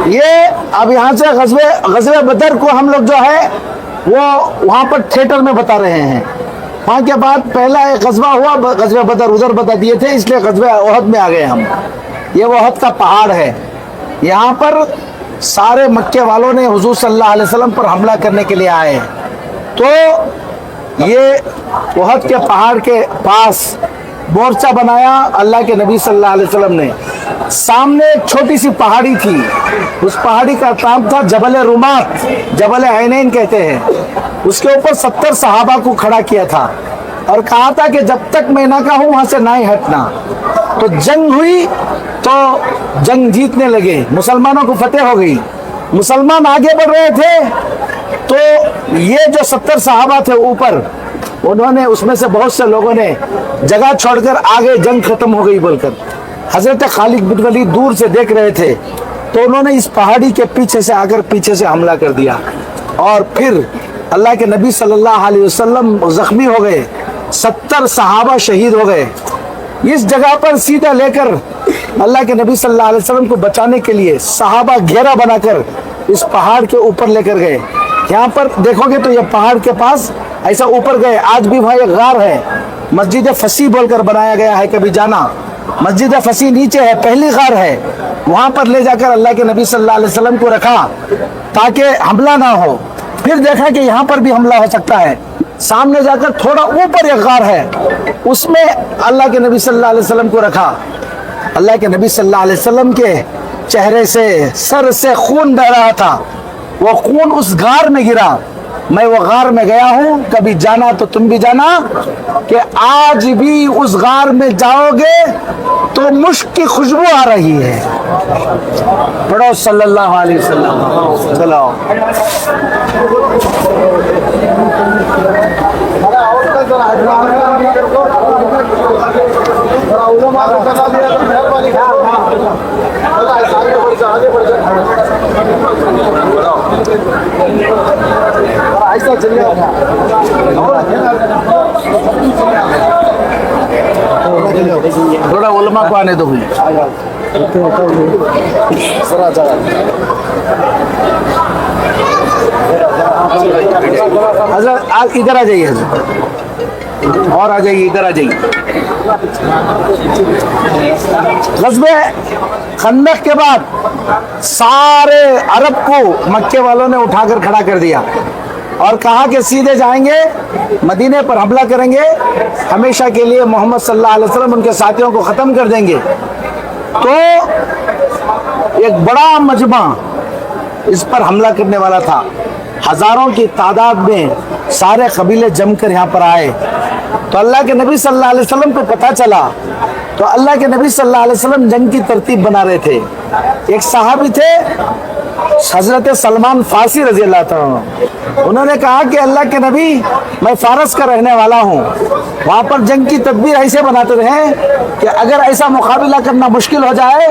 ये अब यहाँ से गज़वे बदर को हम लोग जो है वो वहाँ पर थिएटर में बता रहे हैं। वहाँ के बाद पहला एक गज़वा हुआ, गज़वे बदर उधर बता दिए थे, इसलिए गज़वे ओहद में आ गए हम। ये ओहद का पहाड़ है, यहाँ पर सारे मक्के वालों ने हुजूर सल्लल्लाहु अलैहि वसल्लम पर हमला करने के लिए आए। तो ये ओहद के पहाड़ के पास मोर्चा बनाया अल्लाह के नबी सल्लल्लाहु अलैहि वसल्लम ने। सामने एक छोटी सी पहाड़ी थी, उस पहाड़ी का नाम था जबल रुमात, जबल ऐनैन कहते हैं। उसके ऊपर 70 सहाबा को खड़ा किया था और कहा था कि जब तक मैं ना कहूँ वहाँ से ना ही हटना। तो जंग हुई, तो जंग जीतने लगे, मुसलमानों को फतेह हो गई, मुसलमान आगे बढ़ रहे थे। तो ये जो 70 सहाबा थे ऊपर, उन्होंने उसमें से बहुत से लोगों ने जगह छोड़कर आगे जंग खत्म हो गई बोलकर, हजरत खालिद बिन वलीद दूर से देख रहे थे, तो उन्होंने इस पहाड़ी के पीछे से आकर पीछे से हमला कर दिया और फिर अल्लाह के नबी सल्लल्लाहु अलैहि वसल्लम जख्मी हो गए, 70 सहाबा शहीद हो गए। इस जगह पर सीधा लेकर अल्लाह के नबी सल्लल्लाहु अलैहि वसल्लम को बचाने के लिए सहाबा घेरा बनाकर इस पहाड़ के ऊपर लेकर गए। यहाँ पर देखोगे तो ये पहाड़ के पास ऐसा ऊपर गए, आज भी वहाँ एक गार है, मस्जिद फसी बोलकर बनाया गया है, कभी जाना। मस्जिद फसी नीचे है, पहली गार है, वहाँ पर ले जाकर अल्लाह के नबी सल्लल्लाहु अलैहि वसल्लम को रखा ताकि हमला ना हो। फिर देखा कि यहाँ पर भी हमला हो सकता है, सामने जाकर थोड़ा ऊपर एक गार है, उसमें अल्लाह के नबी सल्लल्लाहु अलैहि वसल्लम को रखा। अल्लाह के नबी सल्लल्लाहु अलैहि वसल्लम के चेहरे से, सर से खून बह रहा था, वो खून उस गार में गिरा। मैं वो गार में गया हूँ, कभी जाना तो तुम भी जाना, कि आज भी उस गार में जाओगे तो मुश्क की खुशबू आ रही है। पढ़ो सल्लल्लाहु अलैहि वसल्लम। चलो ऐसा चलिए, थोड़ा उलमा को आने दो भैया। हजरत आप इधर आ जाइए हजरत, और आ जाइए, इधर आ जाइए। ग़ज़वे खंदक के बाद सारे अरब को मक्के वालों ने उठाकर खड़ा कर दिया और कहा कि सीधे जाएंगे मदीने पर हमला करेंगे, हमेशा के लिए मोहम्मद सल्लल्लाहु अलैहि वसल्लम उनके साथियों को ख़त्म कर देंगे। तो एक बड़ा मजमा इस पर हमला करने वाला था, हजारों की तादाद में सारे कबीले जमकर यहाँ पर आए। तो अल्लाह के नबी सल्लल्लाहु अलैहि वसल्लम को पता चला, तो अल्लाह के नबी सल्लल्लाहु अलैहि वसल्लम जंग की तरतीब बना रहे थे। एक सहाबी थे हजरत सलमान फारसी रजी अल्लाह तआला, उन्होंने कहा कि अल्लाह के नबी, मैं फारस का रहने वाला हूँ, वहाँ पर जंग की तदबीर ऐसे बनाते रहे कि अगर ऐसा मुकाबला करना मुश्किल हो जाए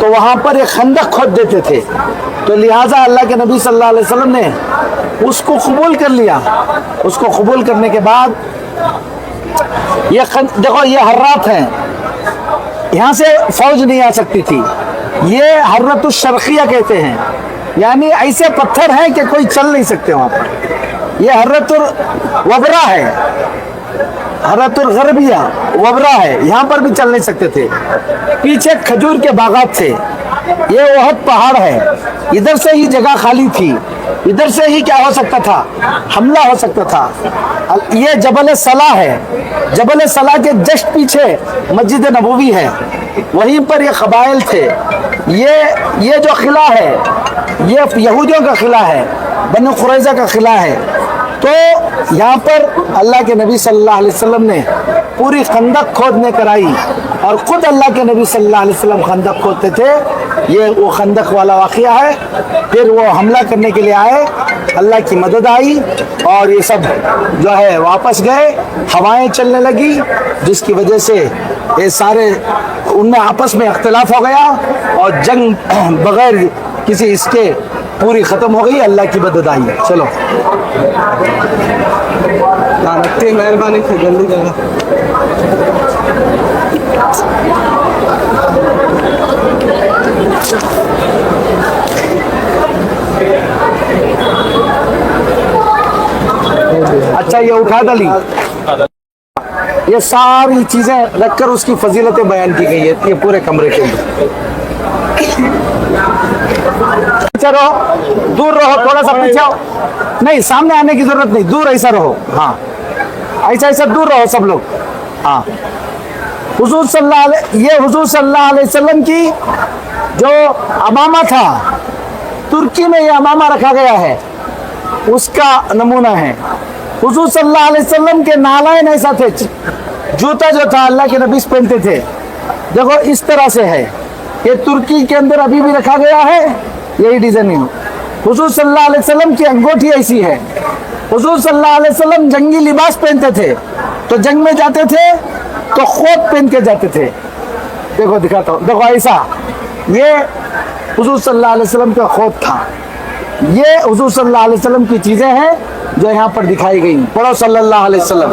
तो वहाँ पर एक खंदक खोद देते थे। तो लिहाजा अल्लाह के नबी सल्लल्लाहु अलैहि वसल्लम ने उसको कबूल कर लिया। उसको कबूल करने के बाद ये देखो, ये हर्रात हैं, यहाँ से फौज नहीं आ सकती थी। ये हर्रतुश शर्खिया कहते हैं, यानी ऐसे पत्थर हैं कि कोई चल नहीं सकते वहाँ पर। ये हर्रतुल वबरा है, हर्रतुल गरबिया वबरा है, यहाँ पर भी चल नहीं सकते थे। पीछे खजूर के बागात थे, ये ओहद पहाड़ है, इधर से ही जगह खाली थी, इधर से ही क्या हो सकता था, हमला हो सकता था। ये जबल सला है, जबल सला के जस्ट पीछे मस्जिद नबवी है, वहीं पर ये कबाइल थे। ये जो किला है ये यहूदियों का किला है, बनु कुरैज़ा का किला है। तो यहाँ पर अल्लाह के नबी सल्लल्लाहु अलैहि वसल्लम ने पूरी खंदक खोदने कराई और ख़ुद अल्लाह के नबी सल्लल्लाहु अलैहि वसल्लम खंदक खोदते थे। ये वो खंदक वाला वाक़या है। फिर वो हमला करने के लिए आए, अल्लाह की मदद आई और ये सब जो है वापस गए। हवाएं चलने लगी जिसकी वजह से ये सारे उनमें आपस में इख्तिलाफ हो गया और जंग बगैर किसी इसके पूरी ख़त्म हो गई। अल्लाह की मदद आई। चलो रखते मेहरबानी से जल्दी करो। अच्छा, ये उठा डाली, ये सारी चीजें रखकर उसकी फजीलतें बयान की गई है ये पूरे कमरे के अंदर। रहो, दूर रहो, थोड़ा सा पीछे आओ। नहीं, सामने आने की जरूरत नहीं, दूर ऐसा रहो। हाँ, ऐसा ऐसा दूर रहो सब लोग। हाँ, हुजूर सल्लल्लाहु अलैहि वसल्लम की जो अमामा था, तुर्की में ये अमामा रखा गया है, उसका नमूना है। हुजूर सल्लल्लाहु अलैहि वसल्लम के नालायन ऐसा थे, जूता जो था अल्लाह के नबी पहनते थे, देखो इस तरह से है। ये तुर्की के अंदर अभी भी रखा गया है, यही डिजाइनिंग। हुजूर सल्लल्लाहु अलैहि वसल्लम की अंगूठी ऐसी है। हुजूर सल्लल्लाहु अलैहि वसल्लम जंगी लिबास पहनते थे, तो जंग में जाते थे तो खोत पहन के जाते थे। देखो दिखाता हूँ, देखो ऐसा, ये हुजूर सल्लल्लाहु अलैहि वसल्लम का खोत था। ये हुजूर सल्लल्लाहु अलैहि वसल्लम की चीजें हैं जो यहाँ पर दिखाई गई। पढ़ो सल्लल्लाहु अलैहि वसल्लम।